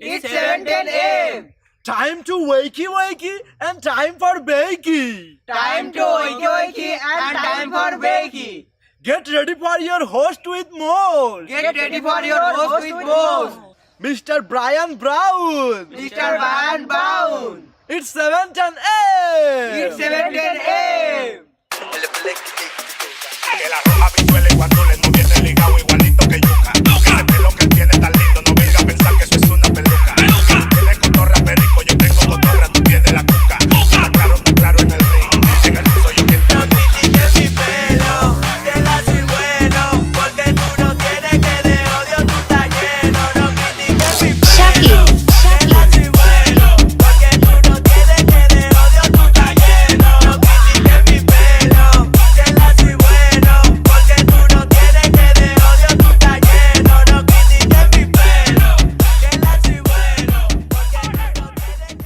It's 10 a.m. Time to wakey wakey and time for bakey. Time to wakey wakey and time for bakey. Get ready for your host with more. Get ready for your host with more. Mr. Brian Brown. Mr. Brian Brown. It's 7:10 a.m. It's 7:10 a.m. Que la roja visuela cuando le moviese ligado igualito que yuca. Ese pelo que tiene tan lindo, no venga a pensar que eso es una peluca. Tiene cotorra perico, yo tengo cotorra, tú tienes la cuca. Está claro en el ring, en el piso yo quien te no critiques mi pelo, te la soy bueno, porque tú no tienes que de odio tú estás lleno. No critiques mi pelo, te la soy bueno, porque tú no tienes que de odio tú estás lleno. No critiques mi pelo, te la soy bueno, porque tú no tienes que de odio tú estás lleno. No critiques mi pelo, te la soy bueno, porque tú no tienes que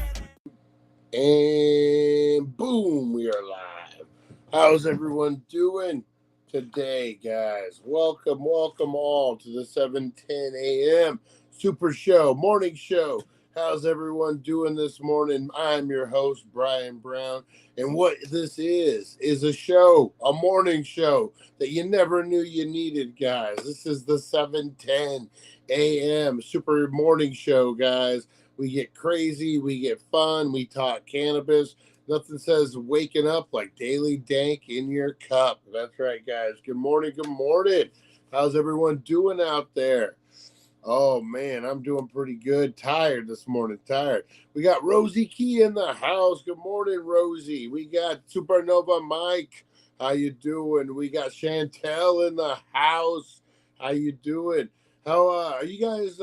And boom, we are live. How's everyone doing today, guys? Welcome all to the 7:10 a.m. Super Show, morning show. How's everyone doing this morning? I'm your host, Brian Brown. And what this is a show, a morning show that you never knew you needed, guys. This is the 7:10 a.m. Super Morning Show, guys. We get crazy, we get fun, we talk cannabis. Nothing says waking up like daily dank in your cup. That's right, guys. Good morning, good morning. How's everyone doing out there? Oh, man, I'm doing pretty good. Tired this morning, tired. We got Rosie Key in the house. Good morning, Rosie. We got Supernova Mike. How you doing? We got Chantel in the house. How you doing? How are you guys?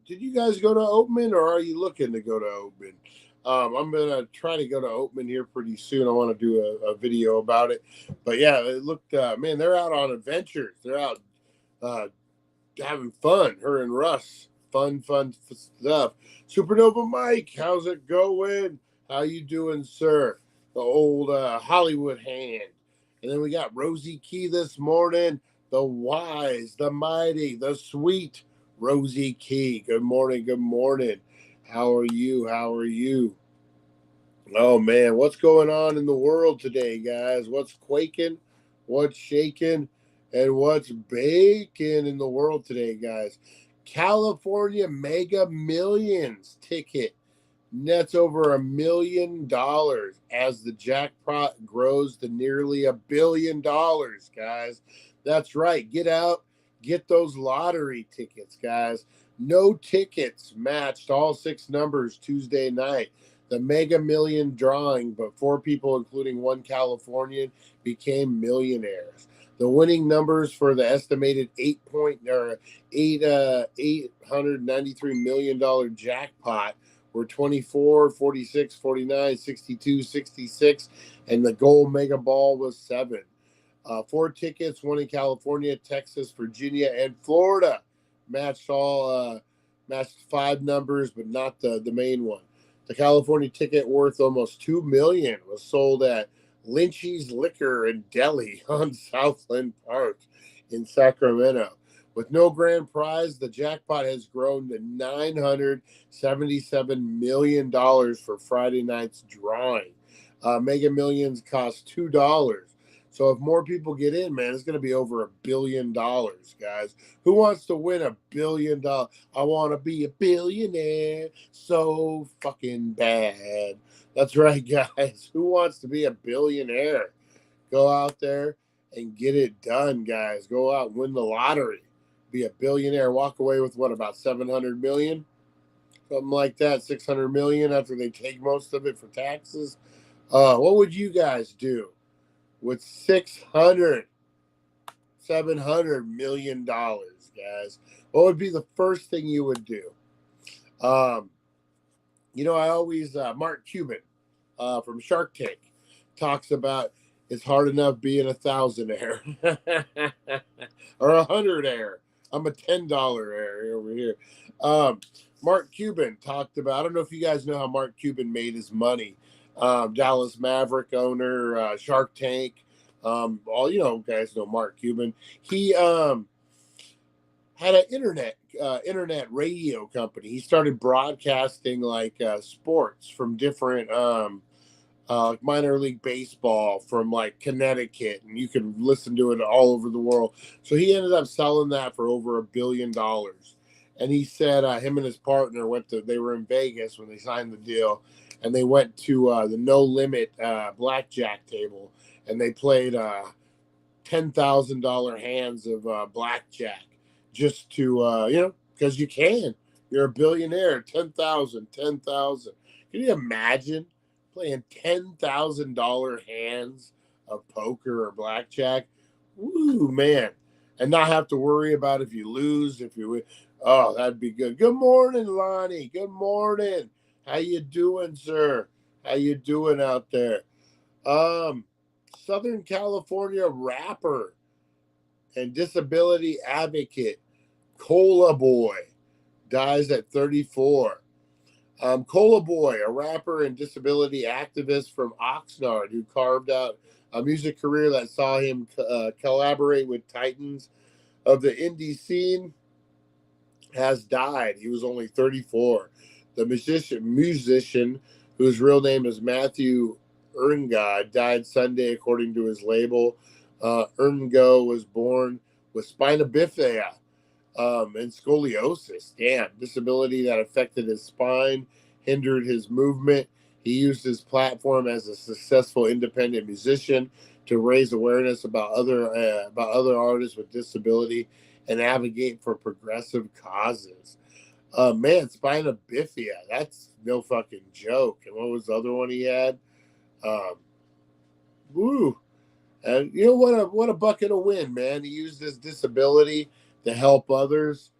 Did you guys go to Oatman, or are you looking to go to Oatman? I'm gonna try to go to Oatman here pretty soon. I want to do a video about it. But yeah, it looked, man, they're out on adventures. They're out having fun. Her and Russ, fun stuff. Supernova Mike, how's it going? How you doing, sir? The old Hollywood hand. And then we got Rosie Key this morning. The wise, the mighty, the sweet Rosie Key. Good morning, good morning. How are you? How are you? Oh, man, what's going on in the world today, guys? What's quaking, what's shaking, and what's baking in the world today, guys? California Mega Millions ticket nets over $1 million as the jackpot grows to nearly $1 billion, guys. That's right. Get out, get those lottery tickets, guys. No tickets matched all 6 numbers Tuesday night. The Mega Million drawing, but 4 people, including one Californian, became millionaires. The winning numbers for the estimated $893 million jackpot were 24, 46, 49, 62, 66, and the gold mega ball was 7. 4 tickets, one in California, Texas, Virginia, and Florida. Matched 5 numbers, but not the main one. The California ticket, worth almost $2 million, was sold at Lynchy's Liquor and Deli on Southland Park in Sacramento. With no grand prize, the jackpot has grown to $977 million for Friday night's drawing. Mega Millions cost $2. So if more people get in, man, it's going to be over $1 billion, guys. Who wants to win $1 billion? I want to be a billionaire so fucking bad. That's right, guys. Who wants to be a billionaire? Go out there and get it done, guys. Go out and win the lottery. Be a billionaire. Walk away with what, about $700 million? Something like that. $600 million after they take most of it for taxes. What would you guys do with $700 million, guys? What would be the first thing you would do? I always, Mark Cuban from Shark Tank talks about it's hard enough being a thousandaire or $100-aire. I'm a $10 over here. Mark Cuban talked about, I don't know if you guys know how Mark Cuban made his money. Dallas Maverick owner, Shark Tank. All guys know Mark Cuban. He had an internet radio company. He started broadcasting like sports from different minor league baseball from like Connecticut, and you could listen to it all over the world. So he ended up selling that for over $1 billion. And he said him and his partner they were in Vegas when they signed the deal, and they went to the No Limit blackjack table, and they played $10,000 hands of blackjack just to, because you can. You're a billionaire. 10,000. Can you imagine playing $10,000 hands of poker or blackjack? Woo, man. And not have to worry about if you lose, if you win. Oh, that'd be good. Good morning, Lonnie. Good morning. How you doing, sir? How you doing out there? Southern California rapper and disability advocate Cola Boy dies at 34. Cola Boy, a rapper and disability activist from Oxnard who carved out a music career that saw him collaborate with titans of the indie scene, has died. He was only 34. The musician, whose real name is Matthew Erngod, died Sunday, according to his label. Erngod was born with spina bifida and scoliosis. Damn, disability that affected his spine, hindered his movement. He used his platform as a successful independent musician to raise awareness about other artists with disability and advocate for progressive causes. Man, spina bifida, that's no fucking joke. And what was the other one he had? Woo. And you know what a bucket of wind, man. He used his disability to help others.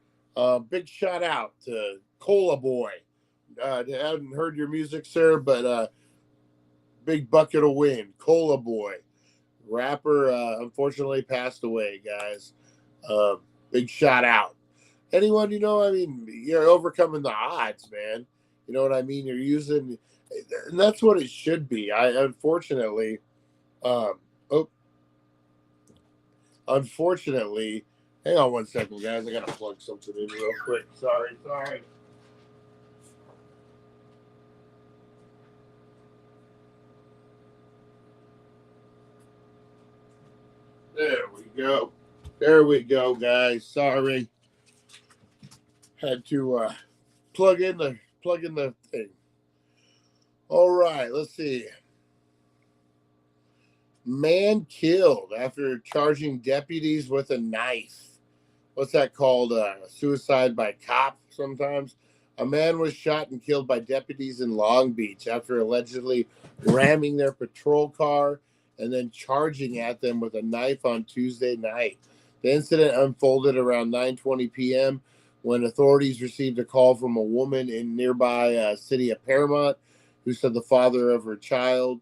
Big shout out to Cola Boy. I haven't heard your music, sir, but big bucket of wind. Cola Boy. Rapper, unfortunately passed away, guys. Big shout out. Anyone, you're overcoming the odds, man. You know what I mean? You're using, and that's what it should be. Unfortunately, hang on one second, guys. I gotta plug something in real quick. Sorry. There we go, guys. Sorry. Had to plug in the thing. All right, let's see. Man killed after charging deputies with a knife. What's that called? Suicide by cop sometimes. A man was shot and killed by deputies in Long Beach after allegedly ramming their patrol car and then charging at them with a knife on Tuesday night. The incident unfolded around 9:20 p.m. when authorities received a call from a woman in nearby city of Paramount who said the father of her child,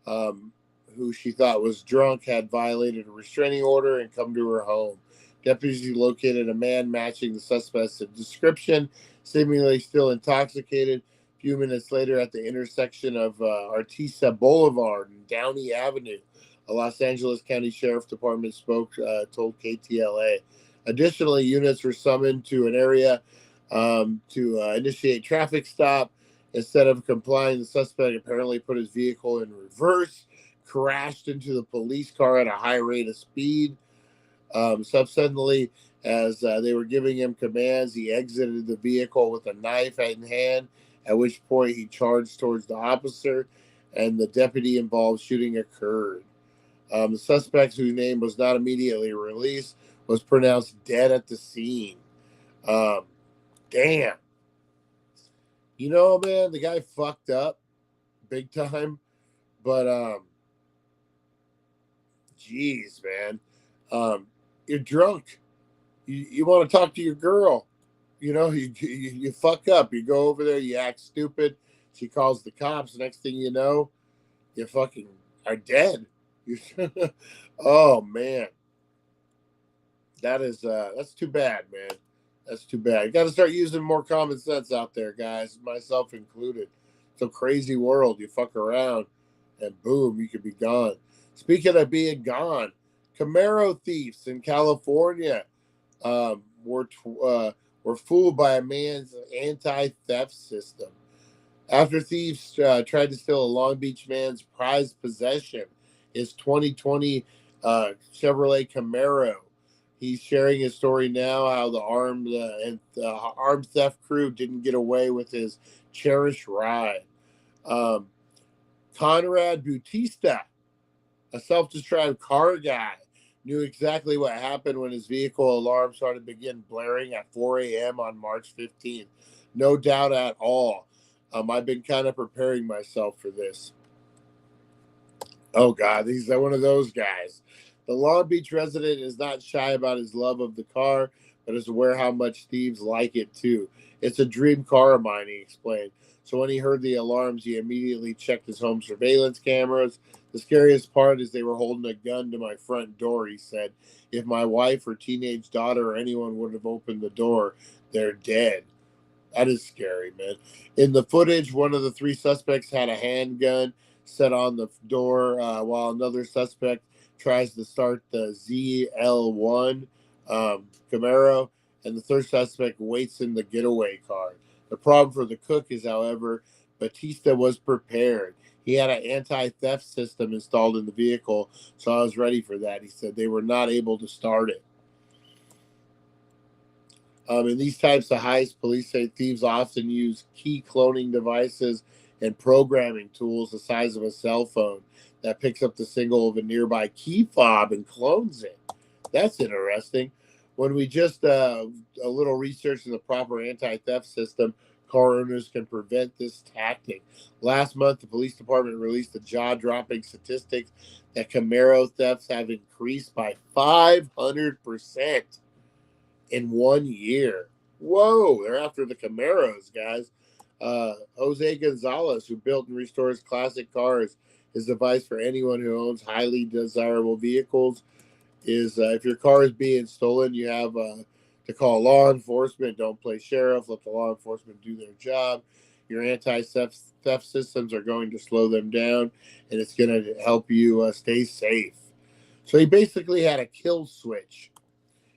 who she thought was drunk, had violated a restraining order and come to her home. Deputies located a man matching the suspect's description, seemingly still intoxicated. A few minutes later, at the intersection of Artesa Boulevard and Downey Avenue, a Los Angeles County Sheriff Department told KTLA. Additionally, units were summoned to an area to initiate traffic stop. Instead of complying, the suspect apparently put his vehicle in reverse, crashed into the police car at a high rate of speed. Subsequently, as they were giving him commands, he exited the vehicle with a knife in hand, at which point he charged towards the officer, and the deputy involved shooting occurred. The suspect, whose name was not immediately released, was pronounced dead at the scene. Damn. You know, man, the guy fucked up big time, but geez, man. You're drunk. You want to talk to your girl. You know, you fuck up. You go over there, you act stupid. She calls the cops. Next thing you know, you fucking are dead. Oh, man. That's too bad, man. That's too bad. You got to start using more common sense out there, guys, myself included. It's a crazy world. You fuck around, and boom, you could be gone. Speaking of being gone, Camaro thieves in California were fooled by a man's anti-theft system. After thieves tried to steal a Long Beach man's prized possession, his 2020 Chevrolet Camaro. He's sharing his story now, how the armed theft crew didn't get away with his cherished ride. Conrad Bautista, a self-described car guy, knew exactly what happened when his vehicle alarm started to begin blaring at 4 a.m. on March 15th. No doubt at all. I've been kind of preparing myself for this. Oh, God, he's one of those guys. The Long Beach resident is not shy about his love of the car, but is aware how much thieves like it, too. It's a dream car of mine, he explained. So when he heard the alarms, he immediately checked his home surveillance cameras. The scariest part is they were holding a gun to my front door, he said. If my wife or teenage daughter or anyone would have opened the door, they're dead. That is scary, man. In the footage, one of the three suspects had a handgun set on the door while another suspect tries to start the ZL1 Camaro, and the third suspect waits in the getaway car. The problem for the cook is, however, Batista was prepared. He had an anti-theft system installed in the vehicle, so I was ready for that. He said they were not able to start it. In these types of heists, police say thieves often use key cloning devices and programming tools the size of a cell phone that picks up the signal of a nearby key fob and clones it. That's interesting. When we just a little research in the proper anti-theft system, car owners can prevent this tactic. Last month, the police department released the jaw-dropping statistics that Camaro thefts have increased by 500% in 1 year. Whoa, they're after the Camaros, guys. Jose Gonzalez, who built and restores classic cars, his advice for anyone who owns highly desirable vehicles is if your car is being stolen, you have to call law enforcement. Don't play sheriff. Let the law enforcement do their job. Your anti-theft systems are going to slow them down, and it's going to help you stay safe. So he basically had a kill switch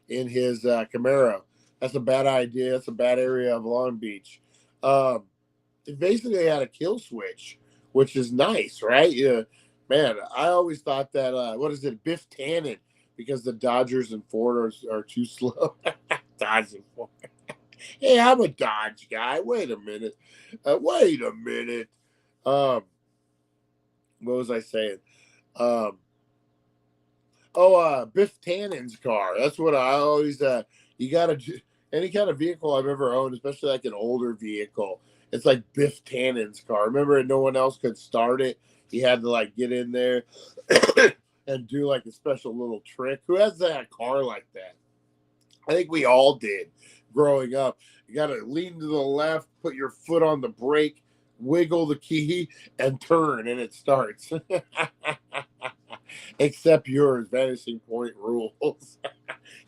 in his Camaro. That's a bad idea. That's a bad area of Long Beach. It basically had a kill switch, which is nice, right? Yeah, man, I always thought that, Biff Tannen, because the Dodgers and Ford are too slow. Dodge and Ford. Hey, I'm a Dodge guy. Wait a minute. What was I saying? Biff Tannen's car. That's what I always. You gotta any kind of vehicle I've ever owned, especially like an older vehicle. It's like Biff Tannen's car. Remember, no one else could start it. He had to like get in there and do like a special little trick. Who has that car like that? I think we all did growing up. You got to lean to the left, put your foot on the brake, wiggle the key, and turn, and it starts. Except yours, vanishing point rules.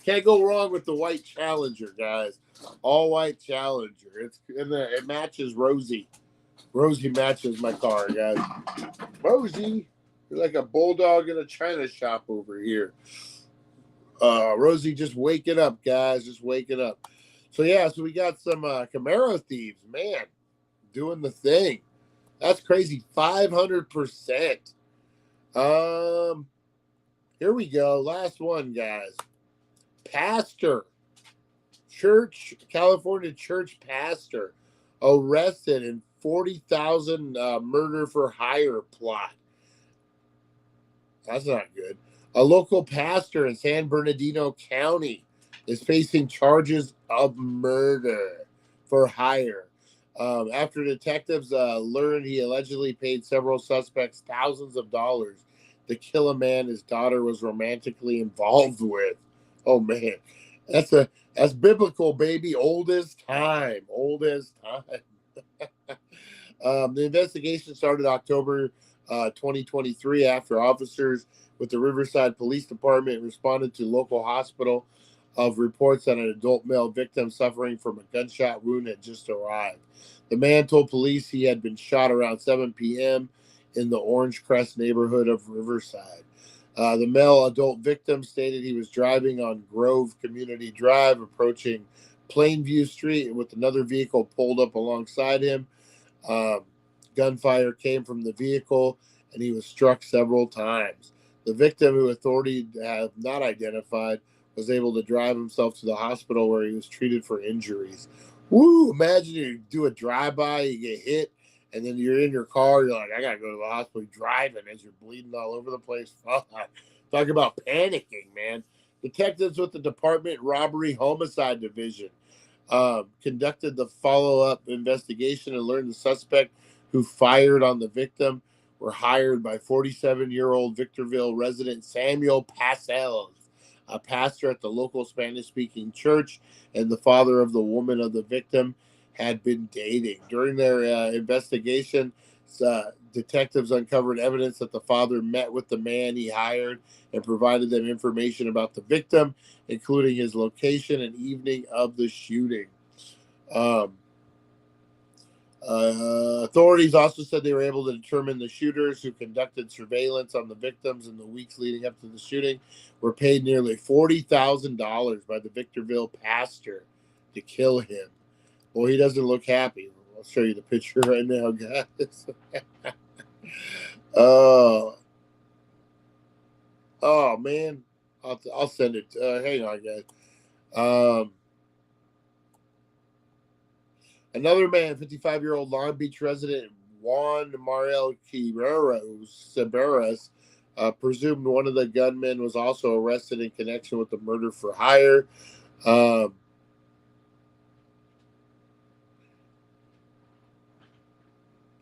Can't go wrong with the white Challenger, guys. All white Challenger. It matches Rosie. Rosie matches my car, guys. Rosie, you're like a bulldog in a china shop over here. Rosie just waking up, guys. Just waking up. So we got some Camaro thieves, man, doing the thing. That's crazy. 500%. Here we go. Last one, guys. Pastor, California church pastor, arrested in $40,000 murder for hire plot. That's not good. A local pastor in San Bernardino County is facing charges of murder for hire. After detectives learned he allegedly paid several suspects thousands of dollars to kill a man his daughter was romantically involved with. Oh man, that's biblical, baby. Old as time. Old as time. The investigation started October 2023 after officers with the Riverside Police Department responded to local hospital of reports that an adult male victim suffering from a gunshot wound had just arrived. The man told police he had been shot around 7 p.m. in the Orange Crest neighborhood of Riverside. The male adult victim stated he was driving on Grove Community Drive, approaching Plainview Street, with another vehicle pulled up alongside him. Gunfire came from the vehicle, and he was struck several times. The victim, who authorities have not identified, was able to drive himself to the hospital where he was treated for injuries. Woo! Imagine you do a drive-by, you get hit, and then you're in your car, you're like, I gotta go to the hospital, driving as you're bleeding all over the place. Talk about panicking, man. Detectives with the Department Robbery Homicide Division conducted the follow-up investigation and learned the suspect who fired on the victim were hired by 47-year-old Victorville resident Samuel Pasels, a pastor at the local Spanish-speaking church, and the father of the woman of the victim had been dating. During their investigation, detectives uncovered evidence that the father met with the man he hired and provided them information about the victim, including his location and evening of the shooting. Authorities also said they were able to determine the shooters who conducted surveillance on the victims in the weeks leading up to the shooting were paid nearly $40,000 by the Victorville pastor to kill him. Well, he doesn't look happy. I'll show you the picture right now, guys. Oh man, I'll send it. Hang on, guys. Another man, 55-year-old Long Beach resident Juan Mariel Ciberas, presumed one of the gunmen was also arrested in connection with the murder for hire.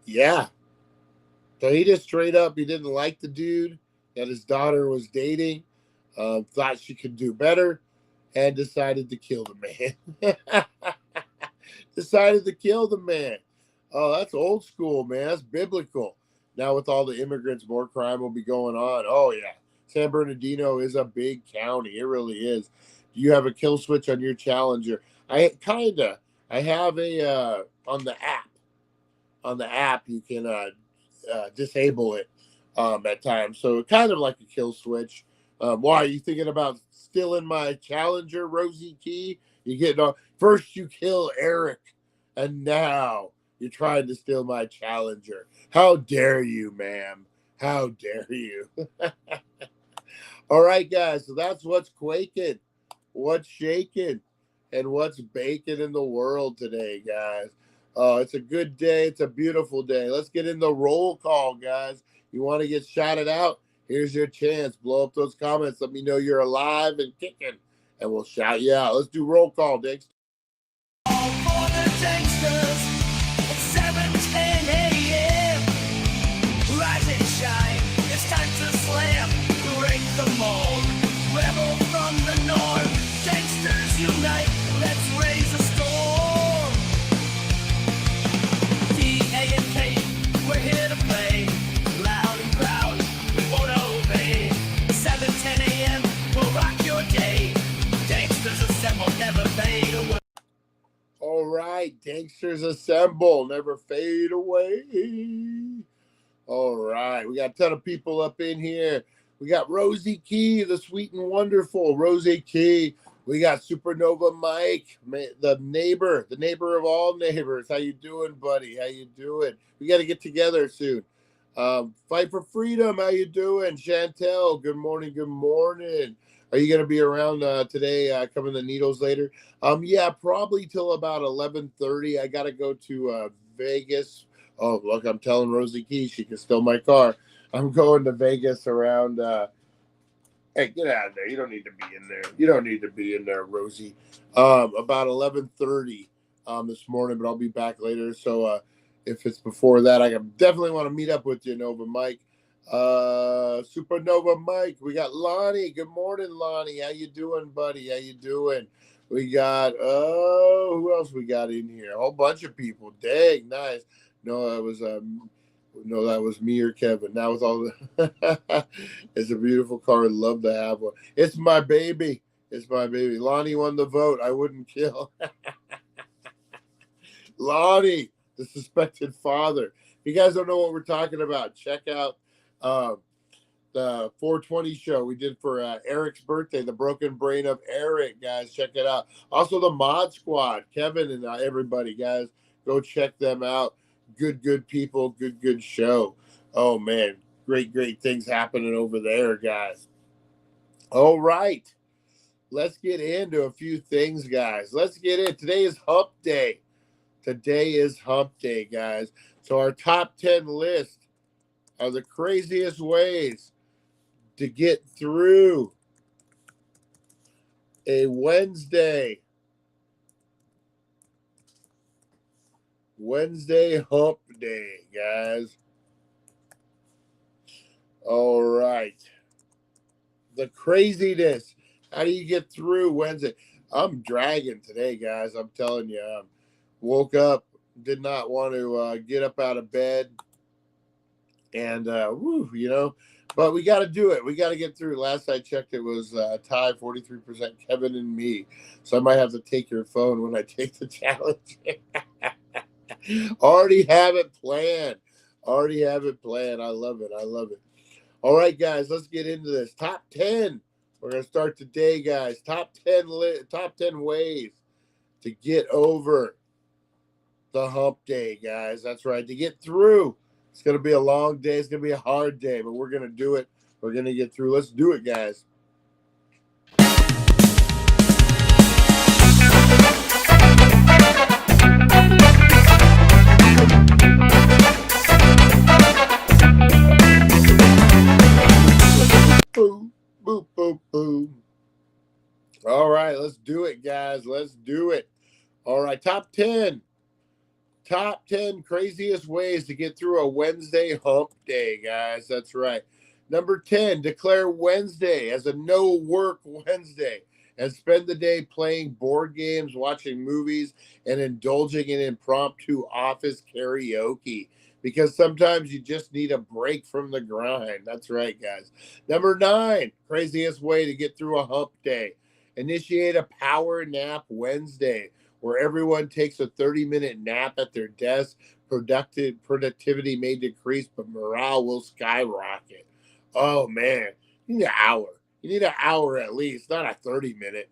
Yeah. So he just straight up, he didn't like the dude that his daughter was dating, thought she could do better, and decided to kill the man. Decided to kill the man. Oh, that's old school, man. That's biblical. Now with all the immigrants, more crime will be going on. Oh, yeah. San Bernardino is a big county. It really is. Do you have a kill switch on your Challenger? I have a, on the app. On the app, you can disable it at times. So kind of like a kill switch. Why are you thinking about stealing my Challenger, Rosie Key? You get first you kill Eric, and now you're trying to steal my Challenger. How dare you, ma'am? How dare you? All right, guys. So that's what's quaking, what's shaking, and what's baking in the world today, guys. It's a good day. It's a beautiful day. Let's get in the roll call, guys. You want to get shouted out? Here's your chance. Blow up those comments. Let me know you're alive and kicking, and we'll shout you out. Let's do roll call, Dank. All for the Danksters at 7:10 a.m. Rise and shine, it's time to slam, break the mold. Rebel from the north, Danksters unite, let's raise a storm. D-A-N-K, we're here to play, loud and proud, we won't obey. 7:10 a.m., we'll rock your day. Danksters assemble, never fade away. All right, Danksters assemble, never fade away. All right, we got a ton of people up in here. We got Rosie Key, the sweet and wonderful Rosie Key. We got Supernova Mike, the neighbor of all neighbors. How you doing, buddy? How you doing? We got to get together soon. Fight for Freedom. How you doing, Chantel? Good morning. Good morning. Are you going to be around today? Coming to Needles later? Yeah, probably till about 11:30. I got to go to Vegas. Oh, look, I'm telling Rosie Key she can steal my car. I'm going to Vegas around. Hey, get out of there. You don't need to be in there. You don't need to be in there, Rosie. About 11:30 this morning, but I'll be back later. So if it's before that, I definitely want to meet up with you, Nova Mike. Supernova Mike. We got Lonnie. Good morning, Lonnie. How you doing, buddy? How you doing? We got who else we got in here? A whole bunch of people. Dang, nice. No, that was me or Kevin. Now with all the it's a beautiful car. I'd love to have one. It's my baby. It's my baby. Lonnie won the vote. I wouldn't kill. Lonnie, the suspected father. If you guys don't know what we're talking about, check out the 420 show we did for Eric's birthday, the broken brain of Eric, guys. Check it out. Also the Mod Squad, Kevin and everybody, guys, go check them out. Good people, good show. Oh man, great things happening over there, guys. All right, let's get into a few things, guys. Let's get in. Today is hump day. Today is hump day, guys. So our top 10 list are the craziest ways to get through a Wednesday hump day, guys. All right. The craziness. How do you get through Wednesday? I'm dragging today, guys. I'm telling you. Woke up, did not want to get up out of bed. And, but we got to do it. We got to get through. Last I checked, it was tied 43% Kevin and me. So I might have to take your phone when I take the challenge. Already have it planned. I love it. All right, guys, let's get into this. Top 10. We're going to start today, guys. Top 10 ways to get over the hump day, guys. That's right. To get through. It's going to be a long day. It's going to be a hard day, but we're going to do it. We're going to get through. Let's do it, guys. Boom, boom, boom, boom. All right, let's do it, guys. Let's do it. All right, top 10 craziest ways to get through a Wednesday hump day, guys. That's right. Number 10, declare Wednesday as a no work Wednesday and spend the day playing board games, watching movies, and indulging in impromptu office karaoke. Because sometimes you just need a break from the grind. That's right, guys. Number 9, craziest way to get through a hump day. Initiate a power nap Wednesday, where everyone takes a 30-minute nap at their desk. Productivity may decrease, but morale will skyrocket. Oh, man. You need an hour. You need an hour at least, not a 30-minute.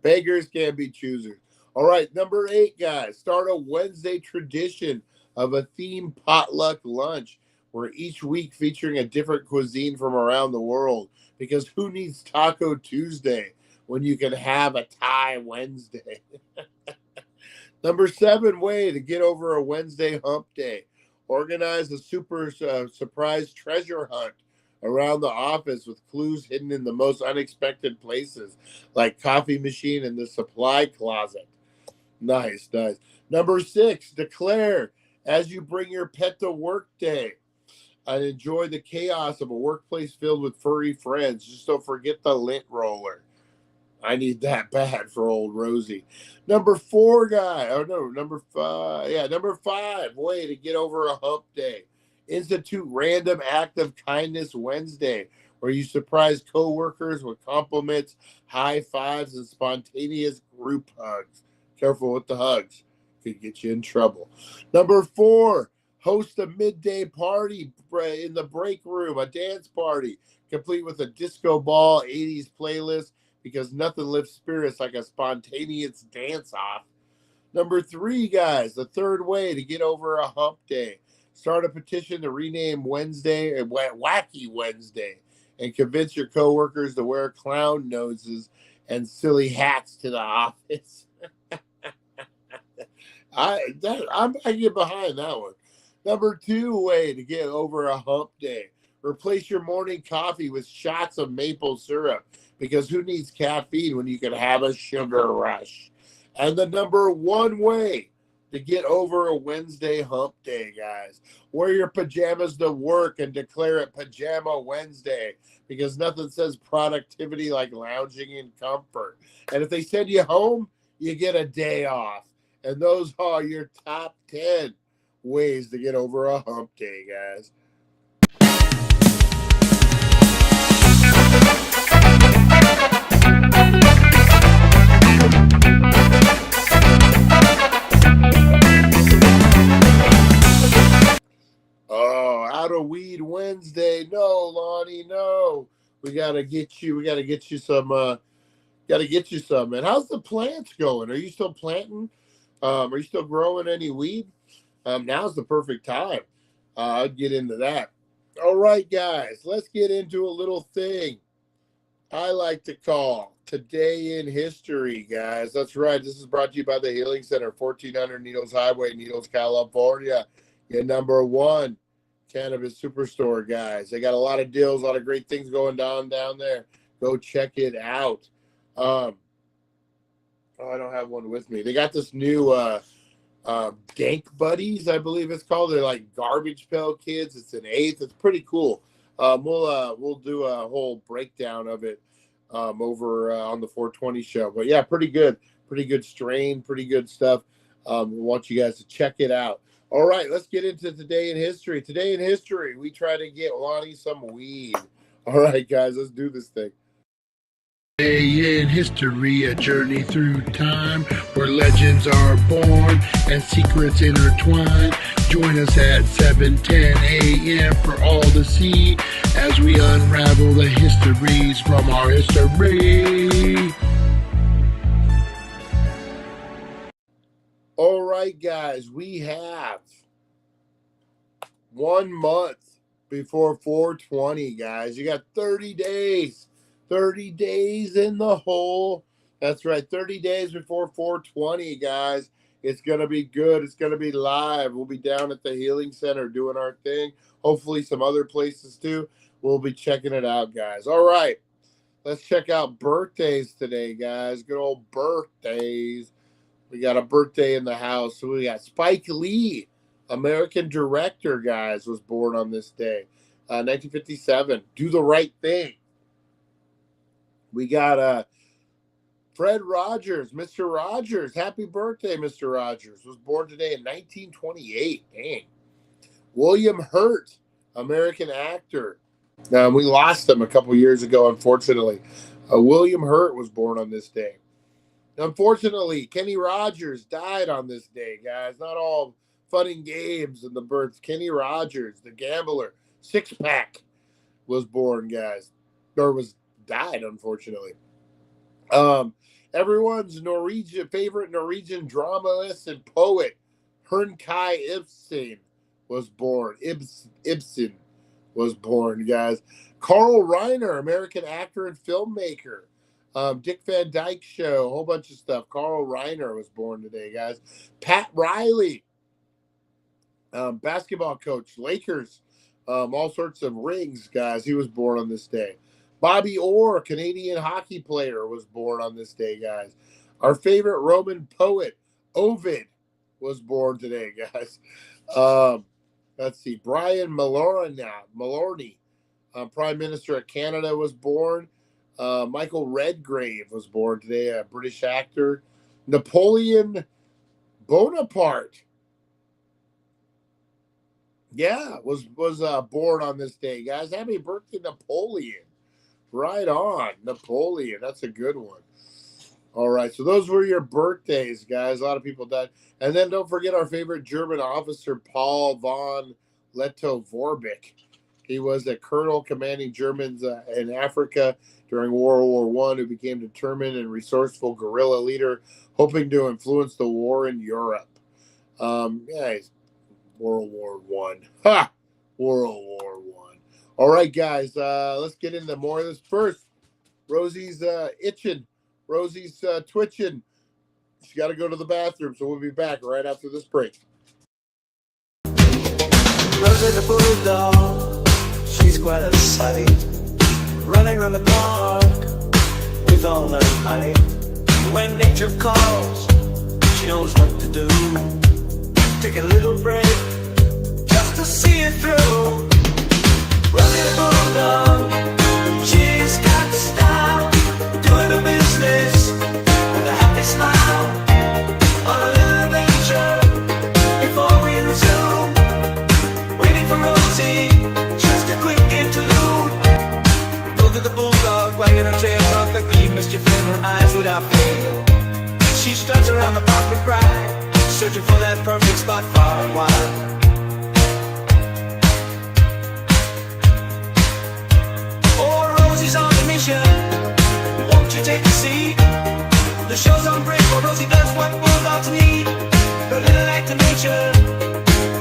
Beggars can't be choosers. All right, number 8, guys. Start a Wednesday tradition of a themed potluck lunch, where each week featuring a different cuisine from around the world. Because who needs Taco Tuesday when you can have a Thai Wednesday? Number 7 way to get over a Wednesday hump day. Organize a super surprise treasure hunt around the office with clues hidden in the most unexpected places, like coffee machine and the supply closet. Nice, nice. Number 6, declare as you bring your pet to work day and enjoy the chaos of a workplace filled with furry friends. Just don't forget the lint roller. I need that bad for old Rosie. Number 4 guy. Oh no, number 5. Yeah, number 5 way to get over a hump day. Institute Random Act of Kindness Wednesday, where you surprise coworkers with compliments, high fives, and spontaneous group hugs. Careful with the hugs. Could get you in trouble. Number 4, host a midday party in the break room, a dance party, complete with a disco ball, 80s playlist, because nothing lifts spirits like a spontaneous dance off. Number 3, guys, the third way to get over a hump day. Start a petition to rename Wednesday Wacky Wednesday and convince your coworkers to wear clown noses and silly hats to the office. I get behind that one. Number 2 way to get over a hump day. Replace your morning coffee with shots of maple syrup, because who needs caffeine when you can have a sugar rush? And the number 1 way to get over a Wednesday hump day, guys. Wear your pajamas to work and declare it Pajama Wednesday, because nothing says productivity like lounging in comfort. And if they send you home, you get a day off. And those are your top 10 ways to get over a hump day, guys. Oh, out of weed Wednesday. No, Lonnie, no. We gotta get you some man. How's the plants going? Are you still planting? Are you still growing any weed? Now's the perfect time. I'll get into that. All right, guys, let's get into a little thing I like to call Today in History, guys. That's right. This is brought to you by the Healing Center, 1400 Needles Highway, Needles, California. Your number 1 cannabis superstore, guys. They got a lot of deals, a lot of great things going down there. Go check it out. I don't have one with me. They got this new Dank Buddies, I believe it's called. They're like garbage pail kids. It's an 8th. It's pretty cool. We'll do a whole breakdown of it over on the 420 show. But yeah, pretty good strain, pretty good stuff. We want you guys to check it out. All right, let's get into Today in History. Today in History, we try to get Lonnie some weed. All right, guys, let's do this thing. Today in history, a journey through time where legends are born and secrets intertwine. Join us at 7:10 a.m. for all to see as we unravel the histories from our history. All right, guys, we have 1 month before 420, guys. You got 30 days. 30 days in the hole. That's right, 30 days before 420, guys. It's going to be good. It's going to be live. We'll be down at the Healing Center doing our thing. Hopefully some other places too. We'll be checking it out, guys. All right, let's check out birthdays today, guys. Good old birthdays. We got a birthday in the house. So we got Spike Lee, American director, guys, was born on this day. 1957. Do the Right Thing. We got Fred Rogers, Mr. Rogers. Happy birthday, Mr. Rogers. Was born today in 1928. Dang. William Hurt, American actor. Now, we lost him a couple years ago, unfortunately. William Hurt was born on this day. Unfortunately, Kenny Rogers died on this day, guys. Not all fun and games in the births. Kenny Rogers, the gambler, six-pack, was born, guys. Or died, unfortunately. Everyone's favorite Norwegian dramatist and poet, Hernkei Ibsen, was born. Ibsen was born, guys. Carl Reiner, American actor and filmmaker. Dick Van Dyke Show, a whole bunch of stuff. Carl Reiner was born today, guys. Pat Riley, basketball coach, Lakers. All sorts of rings, guys. He was born on this day. Bobby Orr, Canadian hockey player, was born on this day, guys. Our favorite Roman poet, Ovid, was born today, guys. Let's see. Brian Mulroney, Prime Minister of Canada, was born. Michael Redgrave was born today, a British actor. Napoleon Bonaparte, was born on this day, guys. Happy birthday, Napoleon. Right on, Napoleon. That's a good one. All right, so those were your birthdays, guys. A lot of people died. And then don't forget our favorite German officer, Paul von Lettow-Vorbeck. He was a colonel commanding Germans in Africa during World War I, who became determined and resourceful guerrilla leader, hoping to influence the war in Europe. He's World War I. Ha! World War I. All right, guys, let's get into more of this. First, Rosie's itching. Rosie's twitching. She's got to go to the bathroom, so we'll be back right after this break. Rosie the bulldog, she's quite a sight, running around the park with all her might. When nature calls, she knows what to do. Take a little break just to see it through. Rosie the bulldog, she's got style, doing her business with a happy smile. On a little adventure before we resume. Waiting for Rosie, just a quick interlude. Rosie the bulldog, wagging her tail, perfectly mischief in her eyes without fail. She struts around the park with pride, searching for that perfect spot far and wide. Rosie's on a mission, won't you take a seat? The show's on break, for Rosie does what bulldogs need. Her little act of nature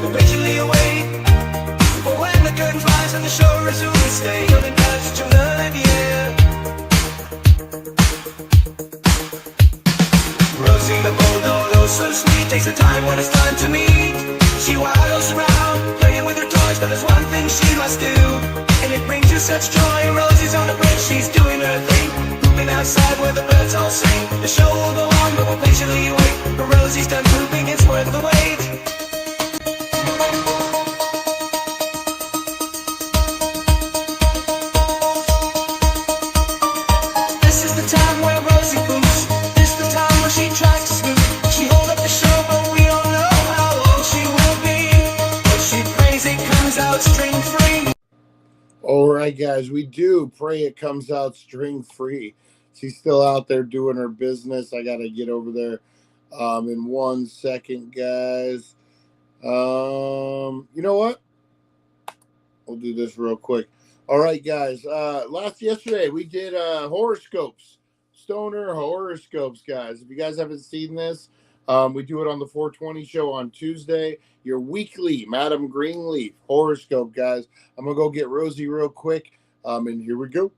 will patiently await for when the curtains rise and the show resumes. Stay on and touch to learn, yeah. Rosie the bulldog, oh so sweet, takes her time when it's time to meet. She waddles around, playing with her toys, but there's one thing she must do, and it brings her such joy. Rosie's on the break, she's doing her thing, pooping outside where the birds all sing. The show will go on, but we'll patiently wait. For Rosie's done pooping, it's worth the wait. This is the time where Rosie poops. This is the time where she tries to scoop. She holds up the show, but we don't know how long she will be. But she prays it comes out string free. All right, guys, we do pray it comes out string free. She's still out there doing her business. I got to get over there in 1 second, guys. You know what? We'll do this real quick. All right, guys. Yesterday, we did horoscopes, stoner horoscopes, guys. If you guys haven't seen this, we do it on the 420 show on Tuesday. Your weekly Madam Greenleaf horoscope, guys. I'm going to go get Rosie real quick, and here we go.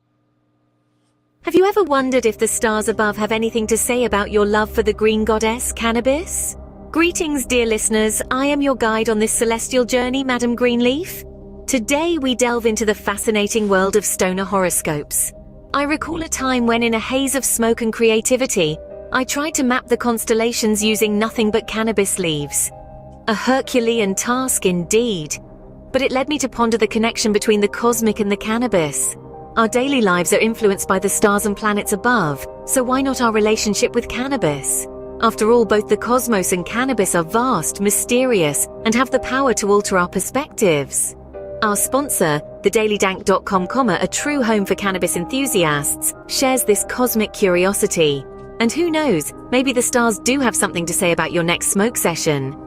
Have you ever wondered if the stars above have anything to say about your love for the green goddess, cannabis? Greetings, dear listeners. I am your guide on this celestial journey, Madam Greenleaf. Today, we delve into the fascinating world of stoner horoscopes. I recall a time when, in a haze of smoke and creativity, I tried to map the constellations using nothing but cannabis leaves. A Herculean task indeed. But it led me to ponder the connection between the cosmic and the cannabis. Our daily lives are influenced by the stars and planets above, so why not our relationship with cannabis? After all, both the cosmos and cannabis are vast, mysterious, and have the power to alter our perspectives. Our sponsor, thedailydank.com, a true home for cannabis enthusiasts, shares this cosmic curiosity. And who knows, maybe the stars do have something to say about your next smoke session.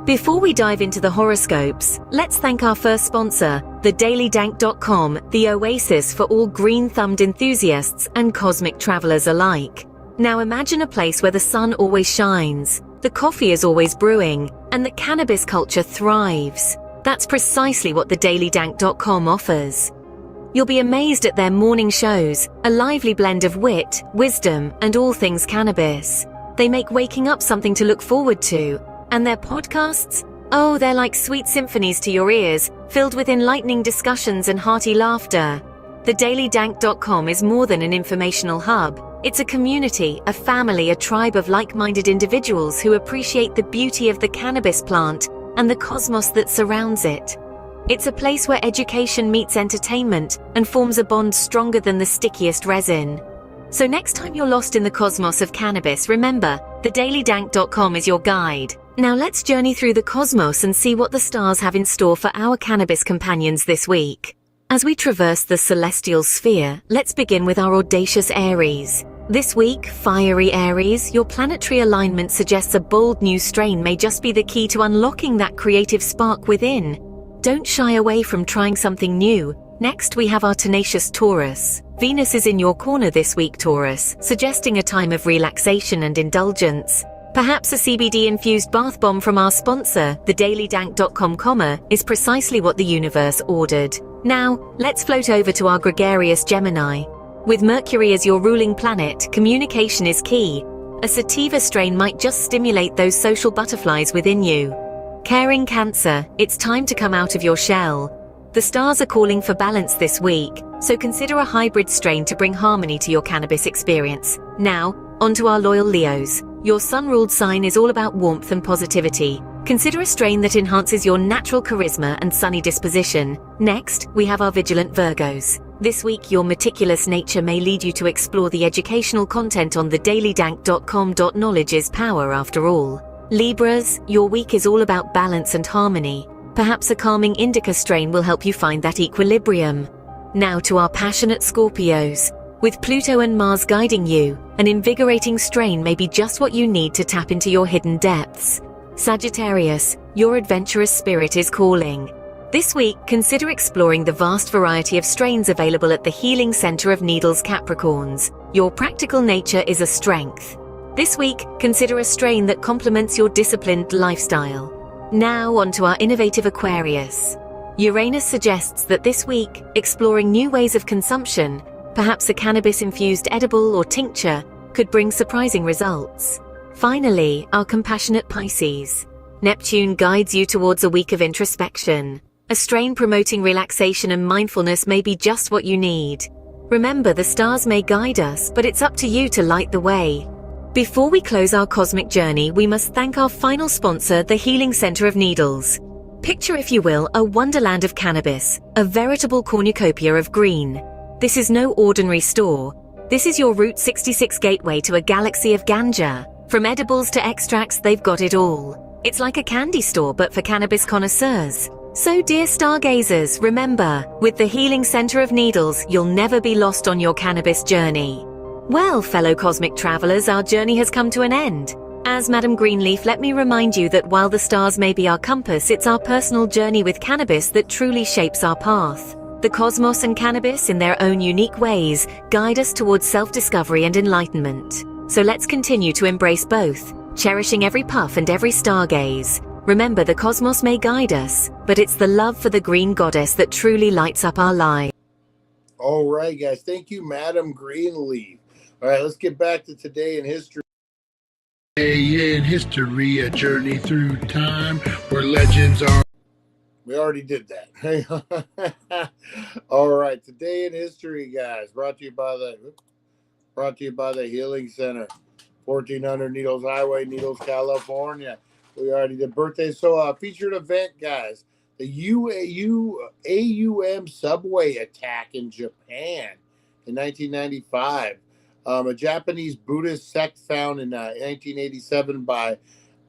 Before we dive into the horoscopes, let's thank our first sponsor, thedailydank.com, the oasis for all green-thumbed enthusiasts and cosmic travelers alike. Now imagine a place where the sun always shines, the coffee is always brewing, and the cannabis culture thrives. That's precisely what thedailydank.com offers. You'll be amazed at their morning shows, a lively blend of wit, wisdom, and all things cannabis. They make waking up something to look forward to. And their podcasts? Oh, they're like sweet symphonies to your ears, filled with enlightening discussions and hearty laughter. TheDailyDank.com is more than an informational hub. It's a community, a family, a tribe of like-minded individuals who appreciate the beauty of the cannabis plant and the cosmos that surrounds it. It's a place where education meets entertainment and forms a bond stronger than the stickiest resin. So next time you're lost in the cosmos of cannabis, remember, TheDailyDank.com is your guide. Now let's journey through the cosmos and see what the stars have in store for our cannabis companions this week. As we traverse the celestial sphere, let's begin with our audacious Aries. This week, fiery Aries, your planetary alignment suggests a bold new strain may just be the key to unlocking that creative spark within. Don't shy away from trying something new. Next, we have our tenacious Taurus. Venus is in your corner this week, Taurus, suggesting a time of relaxation and indulgence. Perhaps a CBD-infused bath bomb from our sponsor, TheDailyDank.com, is precisely what the universe ordered. Now, let's float over to our gregarious Gemini. With Mercury as your ruling planet, communication is key. A sativa strain might just stimulate those social butterflies within you. Caring Cancer, it's time to come out of your shell. The stars are calling for balance this week, so consider a hybrid strain to bring harmony to your cannabis experience. Now, onto our loyal Leos. Your sun-ruled sign is all about warmth and positivity. Consider a strain that enhances your natural charisma and sunny disposition. Next, we have our vigilant Virgos. This week, your meticulous nature may lead you to explore the educational content on thedailydank.com. Knowledge is power after all. Libras, your week is all about balance and harmony. Perhaps a calming indica strain will help you find that equilibrium. Now to our passionate Scorpios. With Pluto and Mars guiding you, an invigorating strain may be just what you need to tap into your hidden depths. Sagittarius, your adventurous spirit is calling. This week, consider exploring the vast variety of strains available at the Healing Center of Needles Capricorns. Your practical nature is a strength. This week, consider a strain that complements your disciplined lifestyle. Now onto our innovative Aquarius. Uranus suggests that this week, exploring new ways of consumption, perhaps a cannabis-infused edible or tincture, could bring surprising results. Finally, our compassionate Pisces. Neptune guides you towards a week of introspection. A strain promoting relaxation and mindfulness may be just what you need. Remember, the stars may guide us, but it's up to you to light the way. Before we close our cosmic journey, we must thank our final sponsor, the Healing Center of Needles. Picture, if you will, a wonderland of cannabis, a veritable cornucopia of green. This is no ordinary store. This is your Route 66 gateway to a galaxy of ganja. From edibles to extracts, they've got it all. It's like a candy store, but for cannabis connoisseurs. So dear stargazers, remember, with the Healing Center of Needles, you'll never be lost on your cannabis journey. Well, fellow cosmic travelers, our journey has come to an end. As Madam Greenleaf, let me remind you that while the stars may be our compass, it's our personal journey with cannabis that truly shapes our path. The cosmos and cannabis, in their own unique ways, guide us towards self-discovery and enlightenment. So let's continue to embrace both, cherishing every puff and every stargaze. Remember, the cosmos may guide us, but it's the love for the green goddess that truly lights up our lives. All right, guys. Thank you, Madam Greenleaf. All right, let's get back to today in history. Today in history, a journey through time where legends are. We already did that. All right, today in history, guys, brought to you by the Healing Center, 1400 Needles Highway, Needles, California. We already did birthday. So featured event, guys, the AUM subway attack in Japan in 1995. A Japanese Buddhist sect found in 1987 by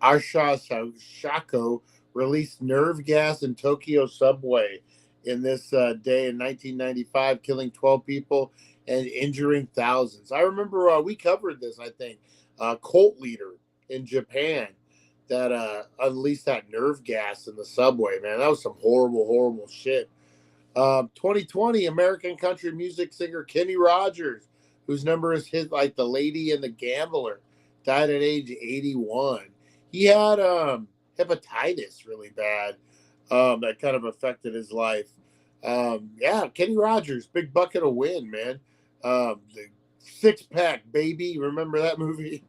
Asha Shako released nerve gas in Tokyo subway in this day in 1995, killing 12 people and injuring thousands. I remember we covered this, I think, cult leader in Japan that unleashed that nerve gas in the subway, man. That was some horrible, horrible shit. 2020, American country music singer Kenny Rogers, whose number is hit like The Lady and the Gambler, died at age 81. He had hepatitis really bad that kind of affected his life. Yeah, Kenny Rogers, big bucket of wind, man. The Six Pack, baby. Remember that movie?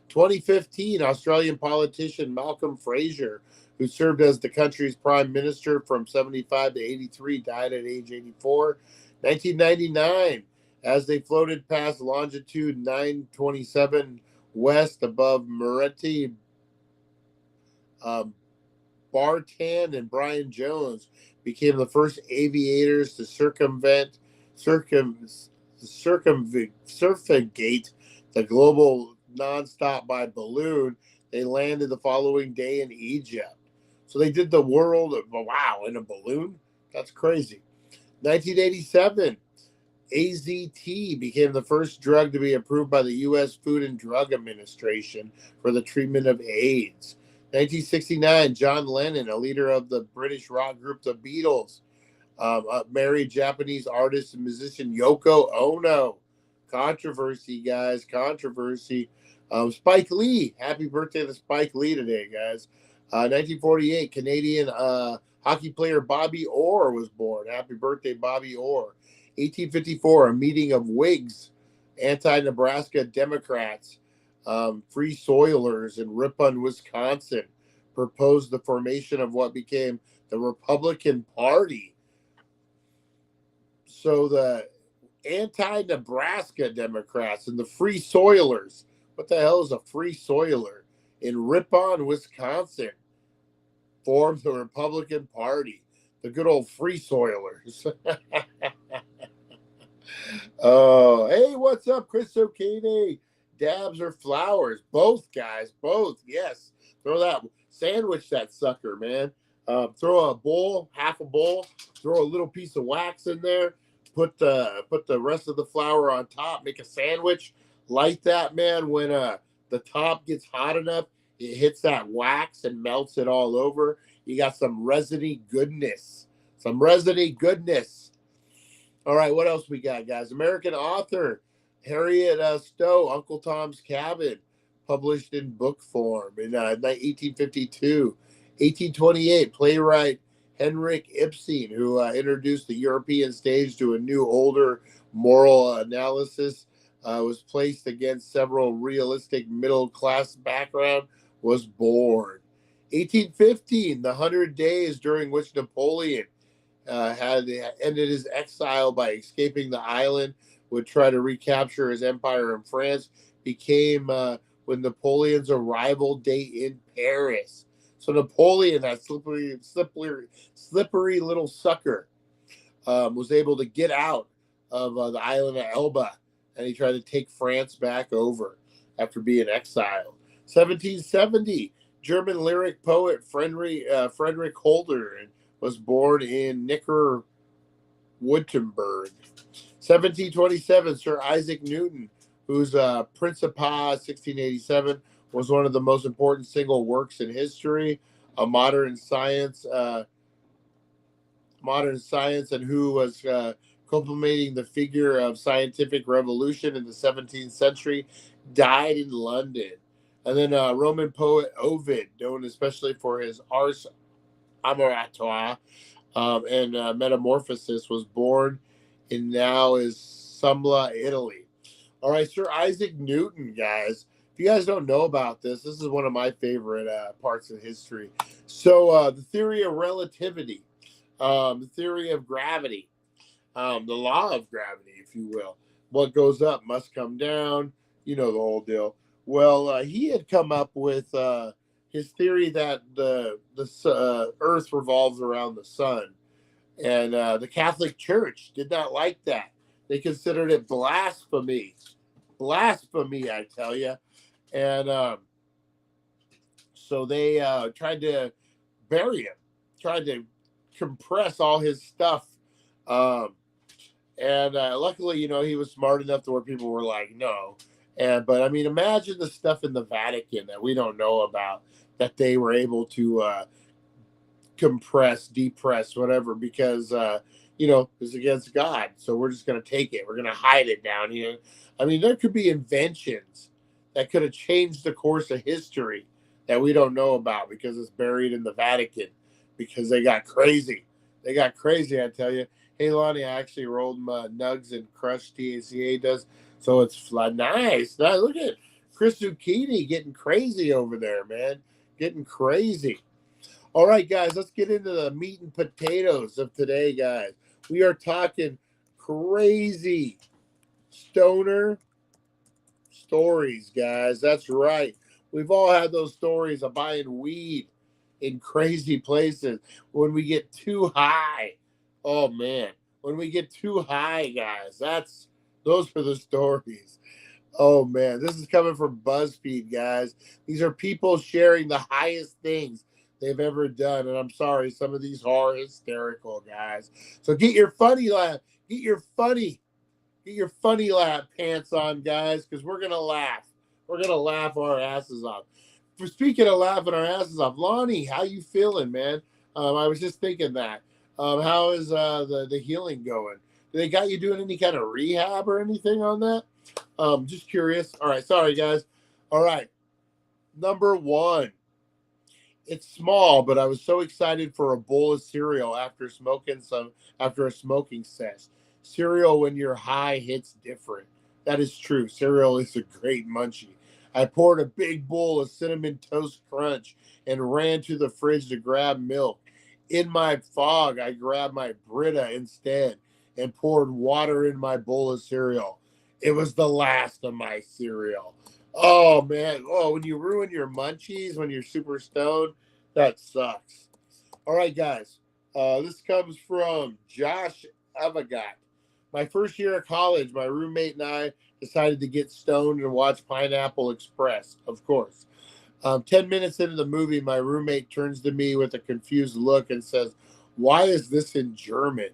2015, Australian politician Malcolm Fraser, who served as the country's prime minister from 75 to 83, died at age 84. 1999, as they floated past longitude 927 west above Moretti, Bartan and Brian Jones became the first aviators to circumvigate the global nonstop by balloon. They landed the following day in Egypt. So they did the world, wow, in a balloon? That's crazy. 1987, AZT became the first drug to be approved by the U.S. Food and Drug Administration for the treatment of AIDS. 1969, John Lennon, a leader of the British rock group The Beatles, married Japanese artist and musician Yoko Ono. Controversy, guys, controversy. Spike Lee, happy birthday to Spike Lee today, guys. 1948, Canadian hockey player Bobby Orr was born. Happy birthday, Bobby Orr. 1854, a meeting of Whigs, anti-Nebraska Democrats, Free Soilers in Ripon, Wisconsin, proposed the formation of what became the Republican Party. So the anti-Nebraska Democrats and the Free Soilers, what the hell is a Free Soiler, in Ripon, Wisconsin, formed the Republican Party. The good old Free Soilers. Oh, hey, what's up, Chris O'Kane? Dabs or flowers? Both, guys, both. Yes. Throw that, sandwich that sucker, man. Throw a bowl, half a bowl, throw a little piece of wax in there, put the rest of the flour on top, make a sandwich, light that, man. When the top gets hot enough, it hits that wax and melts it all over. You got some resiny goodness. Some resiny goodness. All right, what else we got, guys? American author Harriet Stowe, Uncle Tom's Cabin, published in book form in 1852. 1828, playwright Henrik Ibsen, who introduced the European stage to a new, older moral analysis, was placed against several realistic middle-class background, was born. 1815, the 100 days during which Napoleon had ended his exile by escaping the island, would try to recapture his empire in France, became with Napoleon's arrival date in Paris. So Napoleon, that slippery little sucker, was able to get out of the island of Elba, and he tried to take France back over after being exiled. 1770, German lyric poet Friedrich Holder was born in Nickerwürdenberg. 1727, Sir Isaac Newton, whose Principia 1687 was one of the most important single works in history of modern science, and who was culminating the figure of scientific revolution in the 17th century, died in London. And then Roman poet Ovid, known especially for his Ars Amorata and Metamorphosis, was born in now is Sumla, Italy. All right, Sir Isaac Newton, guys. If you guys don't know about this, this is one of my favorite parts of history. So the theory of relativity, the theory of gravity, the law of gravity, if you will. What goes up must come down. You know the whole deal. Well, he had come up with his theory that the Earth revolves around the sun. And the Catholic Church did not like that. They considered it blasphemy. Blasphemy, I tell you. And so they tried to bury him, tried to compress all his stuff. And luckily, he was smart enough to where people were like, no. But I mean, imagine the stuff in the Vatican that we don't know about, that they were able to compress, depress, whatever, because it's against God. So we're just going to take it. We're going to hide it down here. I mean, there could be inventions that could have changed the course of history that we don't know about because it's buried in the Vatican, because they got crazy. They got crazy, I tell you. Hey, Lonnie, I actually rolled my nugs and crushed TACA does. So it's nice. Now, look at Chris Zucchini getting crazy over there, man. Getting crazy. All right, guys, let's get into the meat and potatoes of today, guys. We are talking crazy stoner stories, guys. That's right. We've all had those stories of buying weed in crazy places when we get too high. Oh man, when we get too high, guys, those are the stories. Oh man, this is coming from BuzzFeed, guys. These are people sharing the highest things they've ever done, and I'm sorry, some of these are hysterical, guys. So get your funny laugh, get your funny laugh pants on, guys, because we're gonna laugh. We're gonna laugh our asses off. For speaking of laughing our asses off, Lonnie, how you feeling, man? I was just thinking that. How is the healing going? They got you doing any kind of rehab or anything on that? Just curious. All right, sorry guys. All right, number one. It's small, but I was so excited for a bowl of cereal after a smoking sesh. Cereal when you're high hits different. That is true. Cereal is a great munchie. I poured a big bowl of cinnamon toast crunch and ran to the fridge to grab milk. In my fog, I grabbed my Brita instead and poured water in my bowl of cereal. It was the last of my cereal. Oh man. Oh, when you ruin your munchies when you're super stoned, that sucks. All right, guys. This comes from Josh Avagat. My first year of college, my roommate and I decided to get stoned and watch Pineapple Express, of course. 10 minutes into the movie, my roommate turns to me with a confused look and says, "Why is this in German?"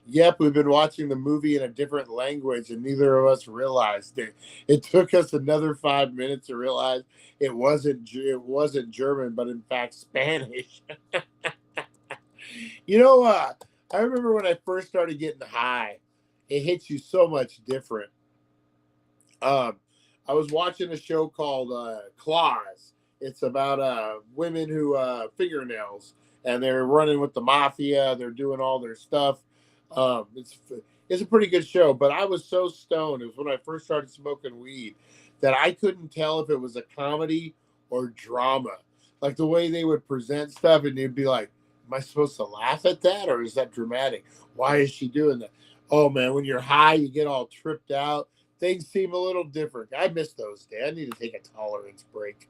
Yep, we've been watching the movie in a different language and neither of us realized it. It took us another 5 minutes to realize it wasn't German, but in fact Spanish. I remember when I first started getting high, it hits you so much different. I was watching a show called Claws. It's about women who fingernails, and they're running with the mafia. They're doing all their stuff. It's a pretty good show, but I was so stoned. It was when I first started smoking weed that I couldn't tell if it was a comedy or drama. Like the way they would present stuff, and they'd be like, "Am I supposed to laugh at that, or is that dramatic? Why is she doing that?" Oh man, when you're high, you get all tripped out. Things seem a little different. I miss those days. I need to take a tolerance break.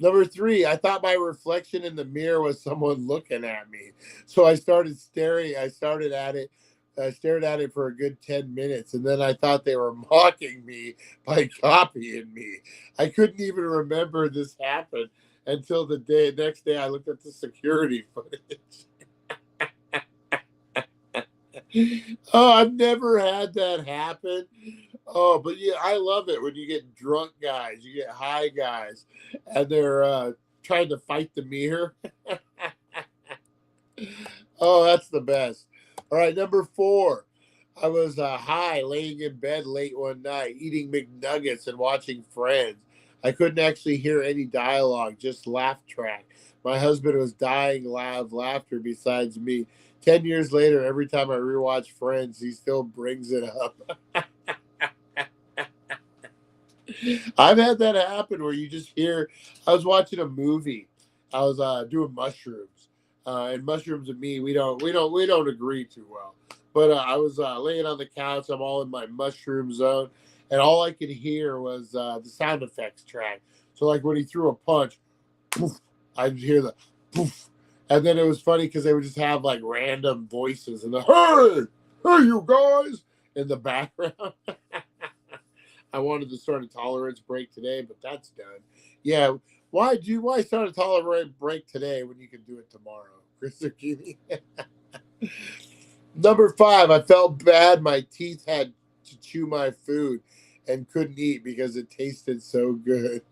Number 3, I thought my reflection in the mirror was someone looking at me. So I started staring. I stared at it for a good 10 minutes. And then I thought they were mocking me by copying me. I couldn't even remember this happened until next day I looked at the security footage. Oh, I've never had that happen. Oh, but yeah, I love it when you get drunk guys, you get high guys, and they're trying to fight the mirror. Oh, that's the best. All right, number 4. I was high, laying in bed late one night, eating McNuggets and watching Friends. I couldn't actually hear any dialogue, just laugh track. My husband was dying loud laughter besides me. 10 years later, every time I rewatch Friends, he still brings it up. I've had that happen where you just hear. I was watching a movie. I was doing mushrooms, and mushrooms and me, we don't agree too well. But I was laying on the couch. I'm all in my mushroom zone, and all I could hear was the sound effects track. So like when he threw a punch, poof, I'd hear the poof, and then it was funny because they would just have like random voices and the hey you guys in the background. I wanted to start a tolerance break today, but that's done. Yeah, why start a tolerance break today when you can do it tomorrow, Chris Zucchini? Number 5, I felt bad. My teeth had to chew my food and couldn't eat because it tasted so good.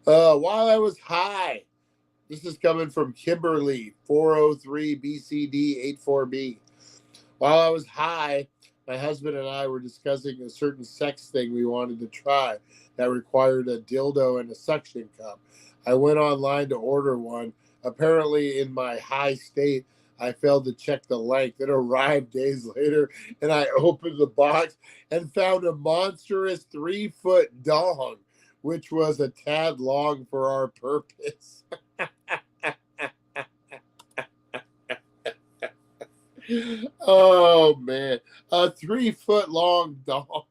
While I was high, this is coming from Kimberly, 403 BCD 84B. While I was high, my husband and I were discussing a certain sex thing we wanted to try that required a dildo and a suction cup. I went online to order one. Apparently, in my high state, I failed to check the length. It arrived days later, and I opened the box and found a monstrous 3-foot dong which was a tad long for our purpose. Oh, man. A 3-foot long dog.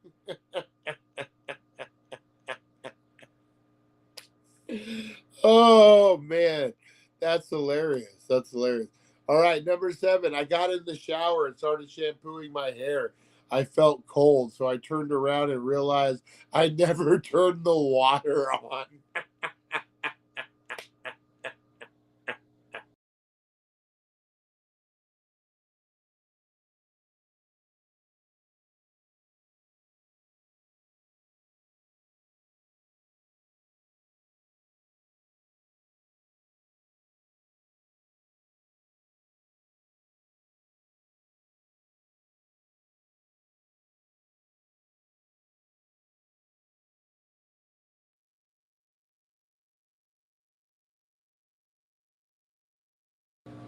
Oh, man. That's hilarious. That's hilarious. All right, number 7. I got in the shower and started shampooing my hair. I felt cold, so I turned around and realized I never turned the water on.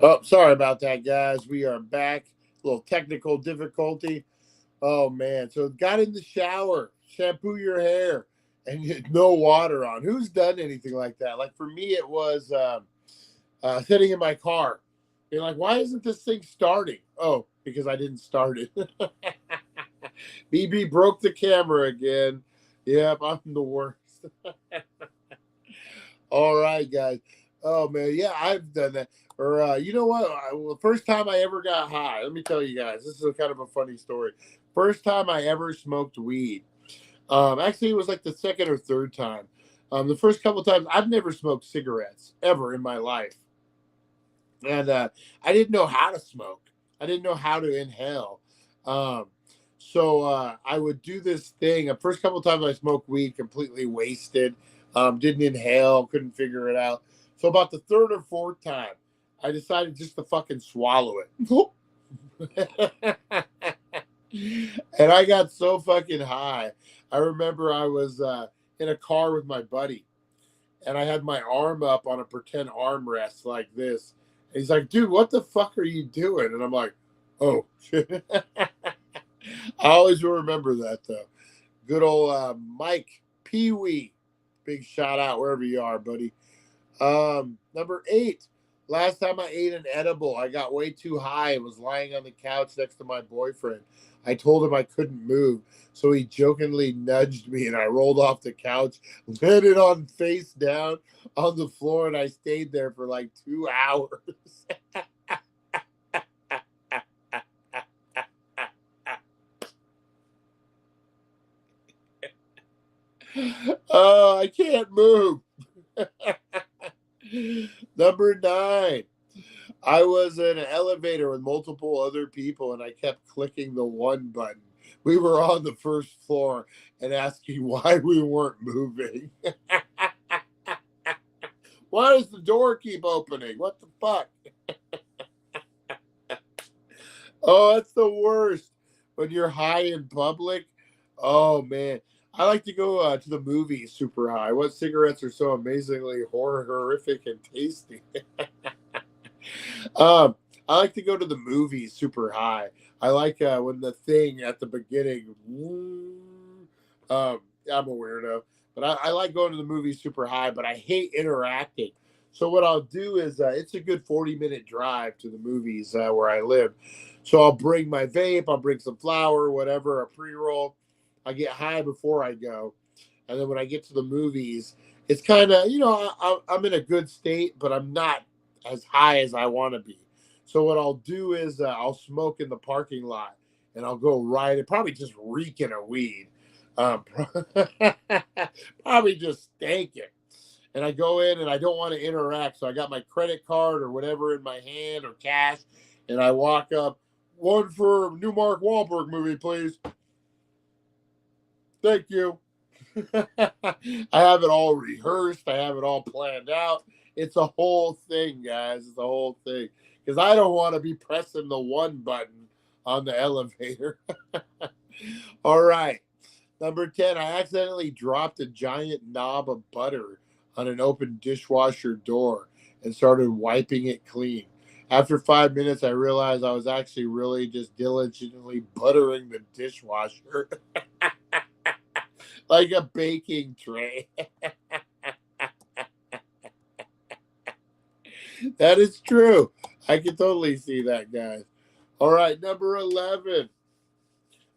Oh, sorry about that, guys. We are back. A little technical difficulty. Oh, man. So got in the shower, shampoo your hair, and no water on. Who's done anything like that? Like for me, it was sitting in my car. Being like, why isn't this thing starting? Oh, because I didn't start it. BB broke the camera again. Yep, I'm the worst. All right, guys. Oh, man. Yeah, I've done that. Or, you know what? The first time I ever got high, let me tell you guys, this is a kind of a funny story. First time I ever smoked weed. Actually, it was like the second or third time. The first couple of times, I've never smoked cigarettes ever in my life. And I didn't know how to smoke. I didn't know how to inhale. So I would do this thing. The first couple of times I smoked weed, completely wasted. Didn't inhale, couldn't figure it out. So about the third or fourth time, I decided just to fucking swallow it. And I got so fucking high. I remember I was in a car with my buddy, and I had my arm up on a pretend armrest like this. And he's like, dude, what the fuck are you doing? And I'm like, oh, shit. I always will remember that, though. Good old Mike Pee Wee. Big shout out wherever you are, buddy. Number 8. Last time I ate an edible, I got way too high and was lying on the couch next to my boyfriend. I told him I couldn't move, so he jokingly nudged me, and I rolled off the couch, landed on face down on the floor, and I stayed there for like 2 hours. Oh, I can't move. Number 9. I was in an elevator with multiple other people, and I kept clicking the 1 button. We were on the first floor and asking why we weren't moving. Why does the door keep opening? What the fuck? Oh, that's the worst. When you're high in public. Oh, man. I like to go to the movies super high. What cigarettes are so amazingly horrific and tasty? I like to go to the movies super high. I like when the thing at the beginning. I'm a weirdo, but I like going to the movies super high. But I hate interacting. So what I'll do is it's a good 40-minute drive to the movies where I live. So I'll bring my vape. I'll bring some flour, whatever, a pre-roll. I get high before I go, and then when I get to the movies, it's kind of I'm in a good state, but I'm not as high as I want to be. So what I'll do is I'll smoke in the parking lot, and I'll go right and probably just reeking of weed, probably just stank it. And I go in and I don't want to interact, so I got my credit card or whatever in my hand or cash, and I walk up. One for new Mark Wahlberg movie, please. Thank you. I have it all rehearsed. I have it all planned out. It's a whole thing, guys. It's a whole thing. Because I don't want to be pressing the 1 button on the elevator. All right. Number 10, I accidentally dropped a giant knob of butter on an open dishwasher door and started wiping it clean. After 5 minutes, I realized I was actually really just diligently buttering the dishwasher. like a baking tray. That is true. I can totally see that, guys. All right, number 11.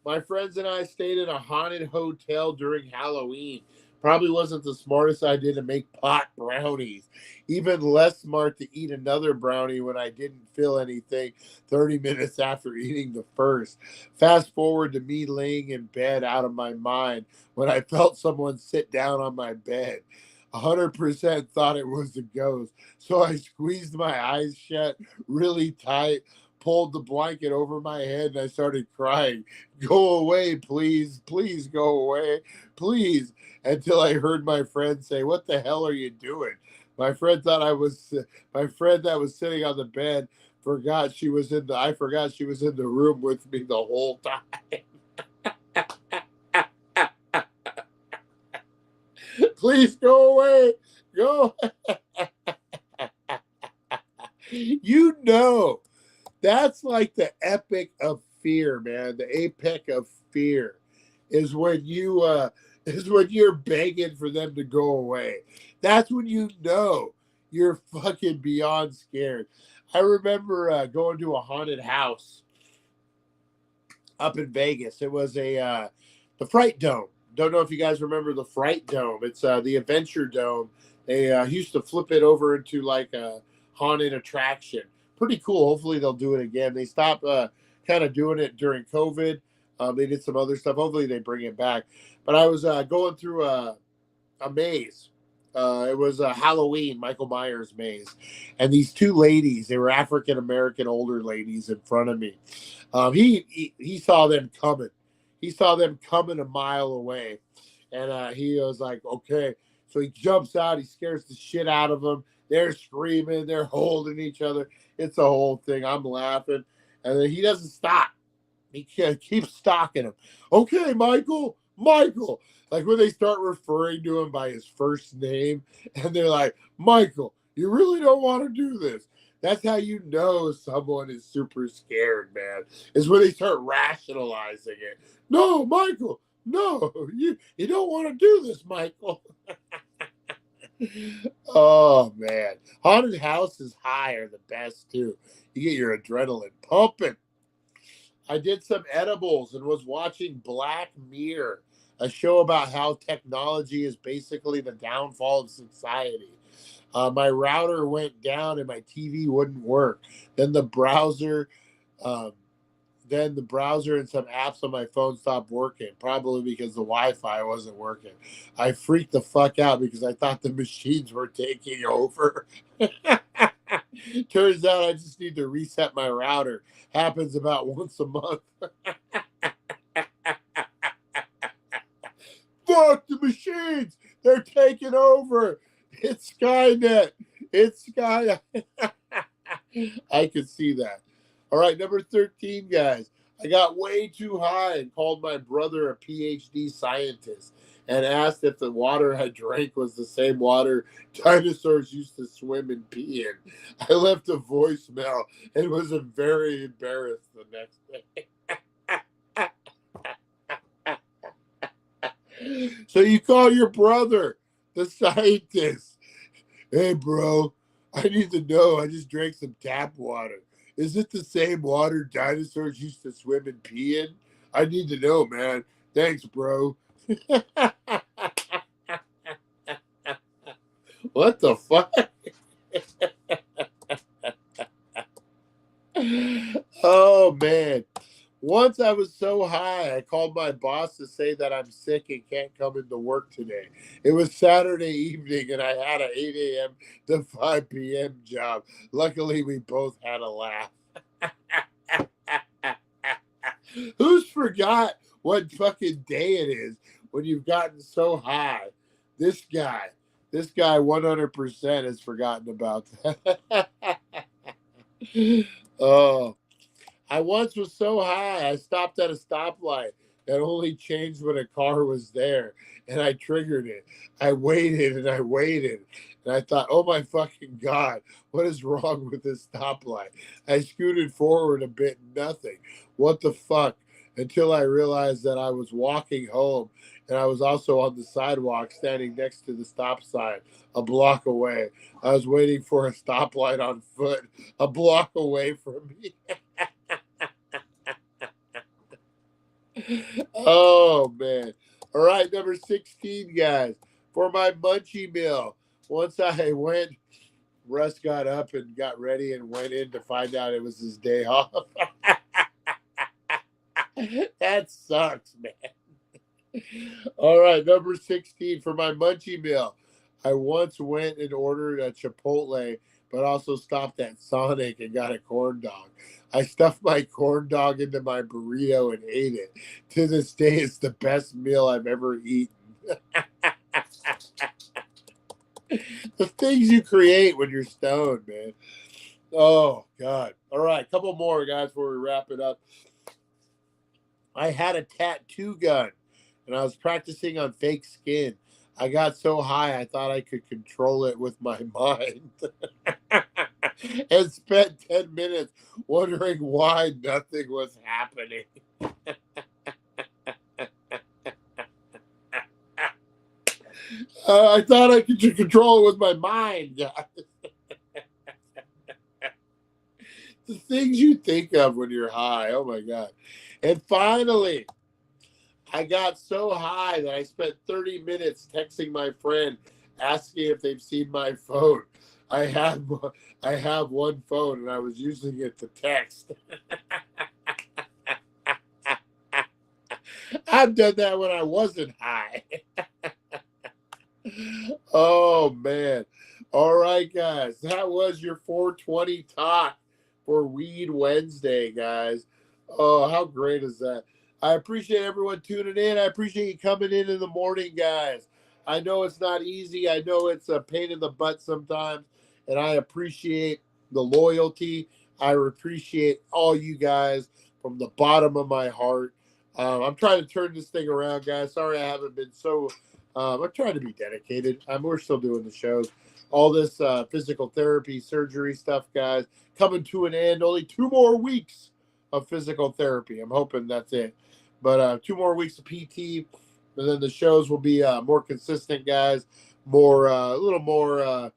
My friends and I stayed in a haunted hotel during Halloween. Probably wasn't the smartest idea to make pot brownies. Even less smart to eat another brownie when I didn't feel anything 30 minutes after eating the first. Fast forward to me laying in bed out of my mind when I felt someone sit down on my bed. 100% thought it was a ghost. So I squeezed my eyes shut really tight, pulled the blanket over my head, and I started crying. Go away, please. Please go away. Please. Until I heard my friend say, what the hell are you doing? My friend that was sitting on the bed I forgot she was in the room with me the whole time. Please go away. Go. You know, that's like the epic of fear, man. The apex of fear is when you're begging for them to go away. That's when you know you're fucking beyond scared. I remember going to a haunted house up in Vegas. It was the Fright Dome. Don't know if you guys remember the Fright Dome. It's the Adventure Dome. They used to flip it over into like a haunted attraction. Pretty cool. Hopefully they'll do it again. They stopped kind of doing it during COVID. They did some other stuff. Hopefully they bring it back. But I was going through a maze. It was a Halloween Michael Myers maze. And these two ladies, they were African-American older ladies in front of me. He saw them coming. He saw them coming a mile away. And he was like, okay. So he jumps out. He scares the shit out of them. They're screaming. They're holding each other. It's a whole thing. I'm laughing. And then he doesn't stop. He keeps stalking him. Okay, Michael. Like when they start referring to him by his first name. And they're like, Michael, you really don't want to do this. That's how you know someone is super scared, man. Is when they start rationalizing it. No, Michael. No, you don't want to do this, Michael. Oh, man. Haunted houses high are the best, too. You get your adrenaline pumping. I did some edibles and was watching Black Mirror, a show about how technology is basically the downfall of society. My router went down and my TV wouldn't work. Then the browser and some apps on my phone stopped working, probably because the Wi-Fi wasn't working. I freaked the fuck out because I thought the machines were taking over. Turns out I just need to reset my router. Happens about once a month. Fuck the machines! They're taking over! It's Skynet! It's Skynet! I could see that. All right, number 13, guys. I got way too high and called my brother a PhD scientist and asked if the water I drank was the same water dinosaurs used to swim and pee in. I left a voicemail and was very embarrassed the next day. So you call your brother the scientist. Hey, bro, I need to know. I just drank some tap water. Is it the same water dinosaurs used to swim and pee in? I need to know, man. Thanks, bro. What the fuck? Oh, man. Once I was so high, I called my boss to say that I'm sick and can't come into work today. It was Saturday evening, and I had an 8 a.m. to 5 p.m. job. Luckily, we both had a laugh. Who's forgot what fucking day it is when you've gotten so high? This guy 100% has forgotten about that. Oh. I once was so high, I stopped at a stoplight that only changed when a car was there, and I triggered it. I waited, and I thought, oh my fucking God, what is wrong with this stoplight? I scooted forward a bit, nothing. What the fuck? until I realized that I was walking home and I was also on the sidewalk standing next to the stop sign a block away. I was waiting for a stoplight on foot a block away from me. Oh, man. All right, number 16, guys. For my munchie meal, once I went, Russ got up and got ready and went in to find out it was his day off. That sucks, man. All right, number 16 for my munchie meal. I once went and ordered a Chipotle, but also stopped at Sonic and got a corn dog. I stuffed my corn dog into my burrito and ate it. To this day, it's the best meal I've ever eaten. The things you create when you're stoned, man. Oh, God. All right, couple more, guys, before we wrap it up. I had a tattoo gun, and I was practicing on fake skin. I got so high, I thought I could control it with my mind. And spent 10 minutes wondering why nothing was happening. I thought I could control it with my mind, guys. The things you think of when you're high. Oh, my God. And finally, I got so high that I spent 30 minutes texting my friend asking if they've seen my phone. I have one phone, and I was using it to text. I've done that when I wasn't high. Oh, man. All right, guys. That was your 420 talk for Weed Wednesday, guys. Oh, how great is that? I appreciate everyone tuning in. I appreciate you coming in the morning, guys. I know it's not easy. I know it's a pain in the butt sometimes, and I appreciate the loyalty. I appreciate all you guys from the bottom of my heart. I'm trying to turn this thing around, guys. Sorry I haven't been so I'm trying to be dedicated. We're still doing the shows. All this physical therapy, surgery stuff, guys, coming to an end. Only 2 more weeks of physical therapy. I'm hoping that's it. But 2 more weeks of PT, and then the shows will be more consistent, guys. More, a little more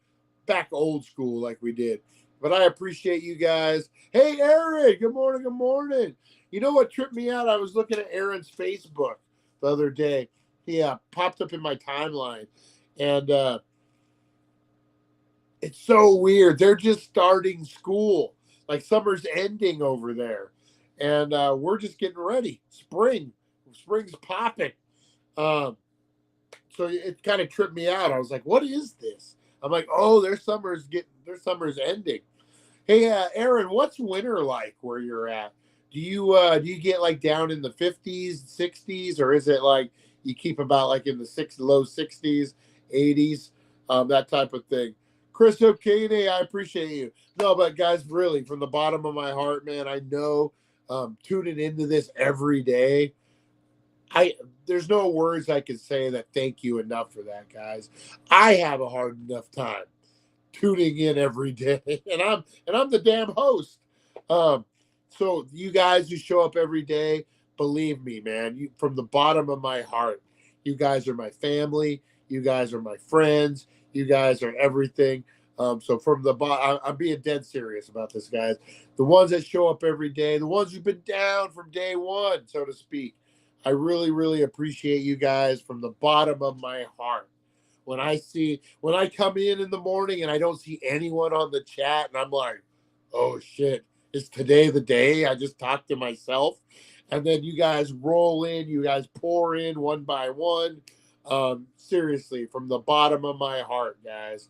back old school like we did. But I appreciate you guys. Hey, Aaron, good morning, good morning. You know what tripped me out? I was looking at Aaron's Facebook the other day. He popped up in my timeline, and it's so weird. They're just starting school. Like summer's ending over there, and we're just getting ready. Spring's popping. So it kind of tripped me out. I was like, "What is this?" I'm like, "Oh, their summer's ending." Hey, Aaron, what's winter like where you're at? Do you get like down in the 50s, 60s, or is it like you keep about like in the low 60s, 80s, that type of thing? Chris O'Kane, I appreciate you. No, but guys, really, from the bottom of my heart, man, I know tuning into this every day, there's no words I can say that thank you enough for that, guys. I have a hard enough time tuning in every day, and I'm the damn host. So you guys who show up every day, believe me, man, from the bottom of my heart, you guys are my family. You guys are my friends. You guys are everything. So from the bottom, I'm being dead serious about this, guys. The ones that show up every day, the ones who've been down from day one, so to speak. I really, really appreciate you guys from the bottom of my heart. When I come in the morning and I don't see anyone on the chat, and I'm like, oh shit, is today the day? I just talked to myself. And then you guys roll in, you guys pour in one by one. Seriously, from the bottom of my heart, guys,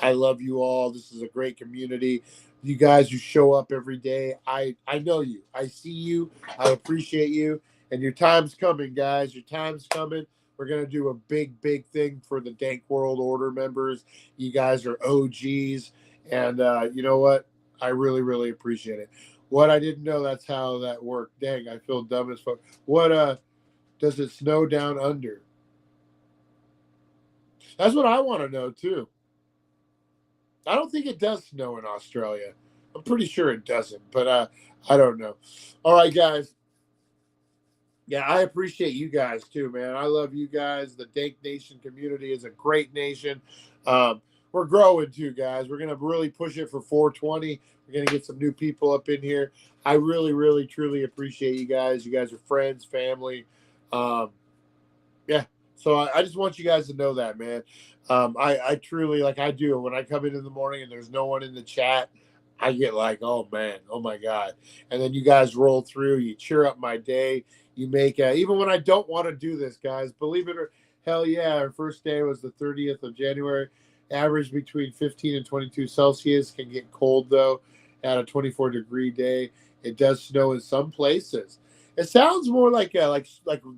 I love you all. This is a great community. You guys who show up every day, I know you. I see you. I appreciate you. And your time's coming, guys. Your time's coming. We're going to do a big, big thing for the Dank World Order members. You guys are OGs. And you know what? I really, really appreciate it. What I didn't know, that's how that worked. Dang, I feel dumb as fuck. What does it snow down under? That's what I want to know, too. I don't think it does snow in Australia. I'm pretty sure it doesn't, but I don't know. All right, guys. Yeah, I appreciate you guys too, man. I love you guys. The Dank Nation community is a great nation. We're growing too, guys. We're gonna really push it for 420. We're gonna get some new people up in here. I really, really, truly appreciate you guys. You guys are friends, family. Yeah. So I just want you guys to know that, man. I truly, like I do, when I come in the morning and there's no one in the chat, I get like, oh man, oh my God. And then you guys roll through, you cheer up my day. You make, even when I don't want to do this, guys, believe it or hell yeah, our first day was the 30th of January. Average between 15 and 22 Celsius. Can get cold though at a 24-degree day. It does snow in some places. It sounds more like the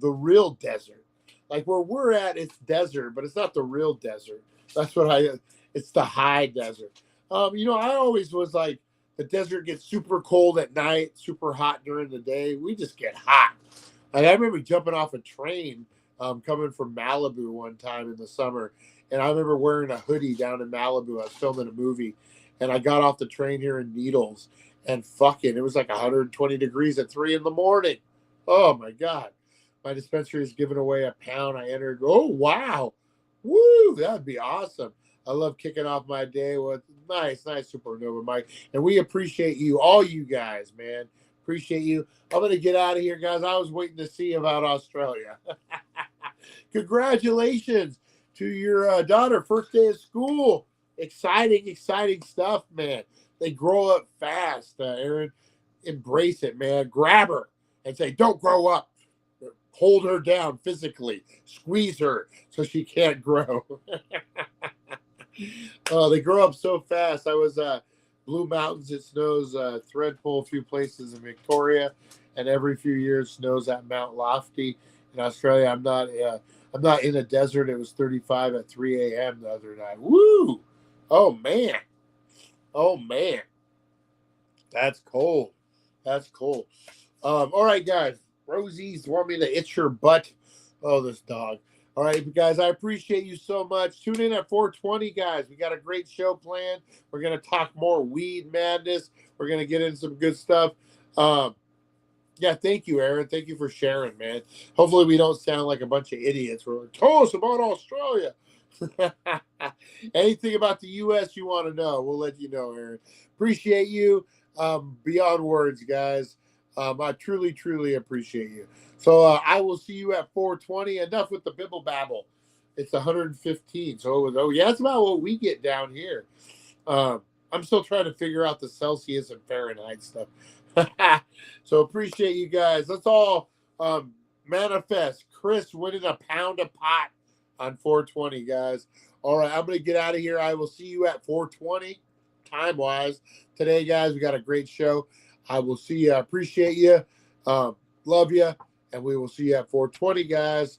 real desert. Like where we're at, it's desert, but it's not the real desert. That's what it's the high desert. I always was like, the desert gets super cold at night, super hot during the day. We just get hot. Like I remember jumping off a train coming from Malibu one time in the summer. And I remember wearing a hoodie down in Malibu. I was filming a movie. And I got off the train here in Needles. And it was like 120 degrees at 3 a.m. Oh, my God. My dispensary is giving away a pound. I entered. Oh, wow. Woo, that'd be awesome. I love kicking off my day with nice Supernova, Mike. And we appreciate you, all you guys, man. Appreciate you. I'm going to get out of here, guys. I was waiting to see about Australia. Congratulations to your daughter. First day of school. Exciting stuff, man. They grow up fast, Aaron. Embrace it, man. Grab her and say, don't grow up. Hold her down physically. Squeeze her so she can't grow. Oh, they grow up so fast. I was Blue Mountains. It snows Threadpool, a few places in Victoria, and every few years snows at Mount Lofty in Australia. I'm not in a desert. It was 35 at 3 a.m. the other night. Woo! Oh man. That's cold. All right, guys. Rosie's want me to itch her butt. Oh, this dog. All right, guys, I appreciate you so much. Tune in at 420, guys. We got a great show planned. We're going to talk more weed madness. We're going to get into some good stuff. Yeah, thank you, Aaron. Thank you for sharing, man. Hopefully we don't sound like a bunch of idiots. We're like, tell us about Australia. Anything about the U.S. you want to know, we'll let you know, Aaron. Appreciate you. Beyond words, guys. I truly appreciate you. So I will see you at 420. Enough with the bibble babble. It's 115. So that's about what we get down here. I'm still trying to figure out the Celsius and Fahrenheit stuff. So appreciate you guys. Let's all manifest Chris winning a pound of pot on 420, guys. All right, I'm going to get out of here. I will see you at 420 time-wise. Today, guys, we got a great show. I will see you. I appreciate you. Love you. And we will see you at 420, guys.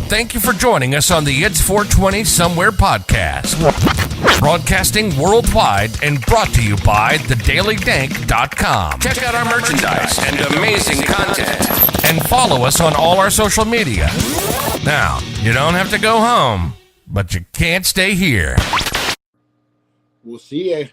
Thank you for joining us on the It's 420 Somewhere podcast. Broadcasting worldwide and brought to you by thedailydank.com. Check out our merchandise and amazing content. And follow us on all our social media. Now, you don't have to go home, but you can't stay here. We'll see you.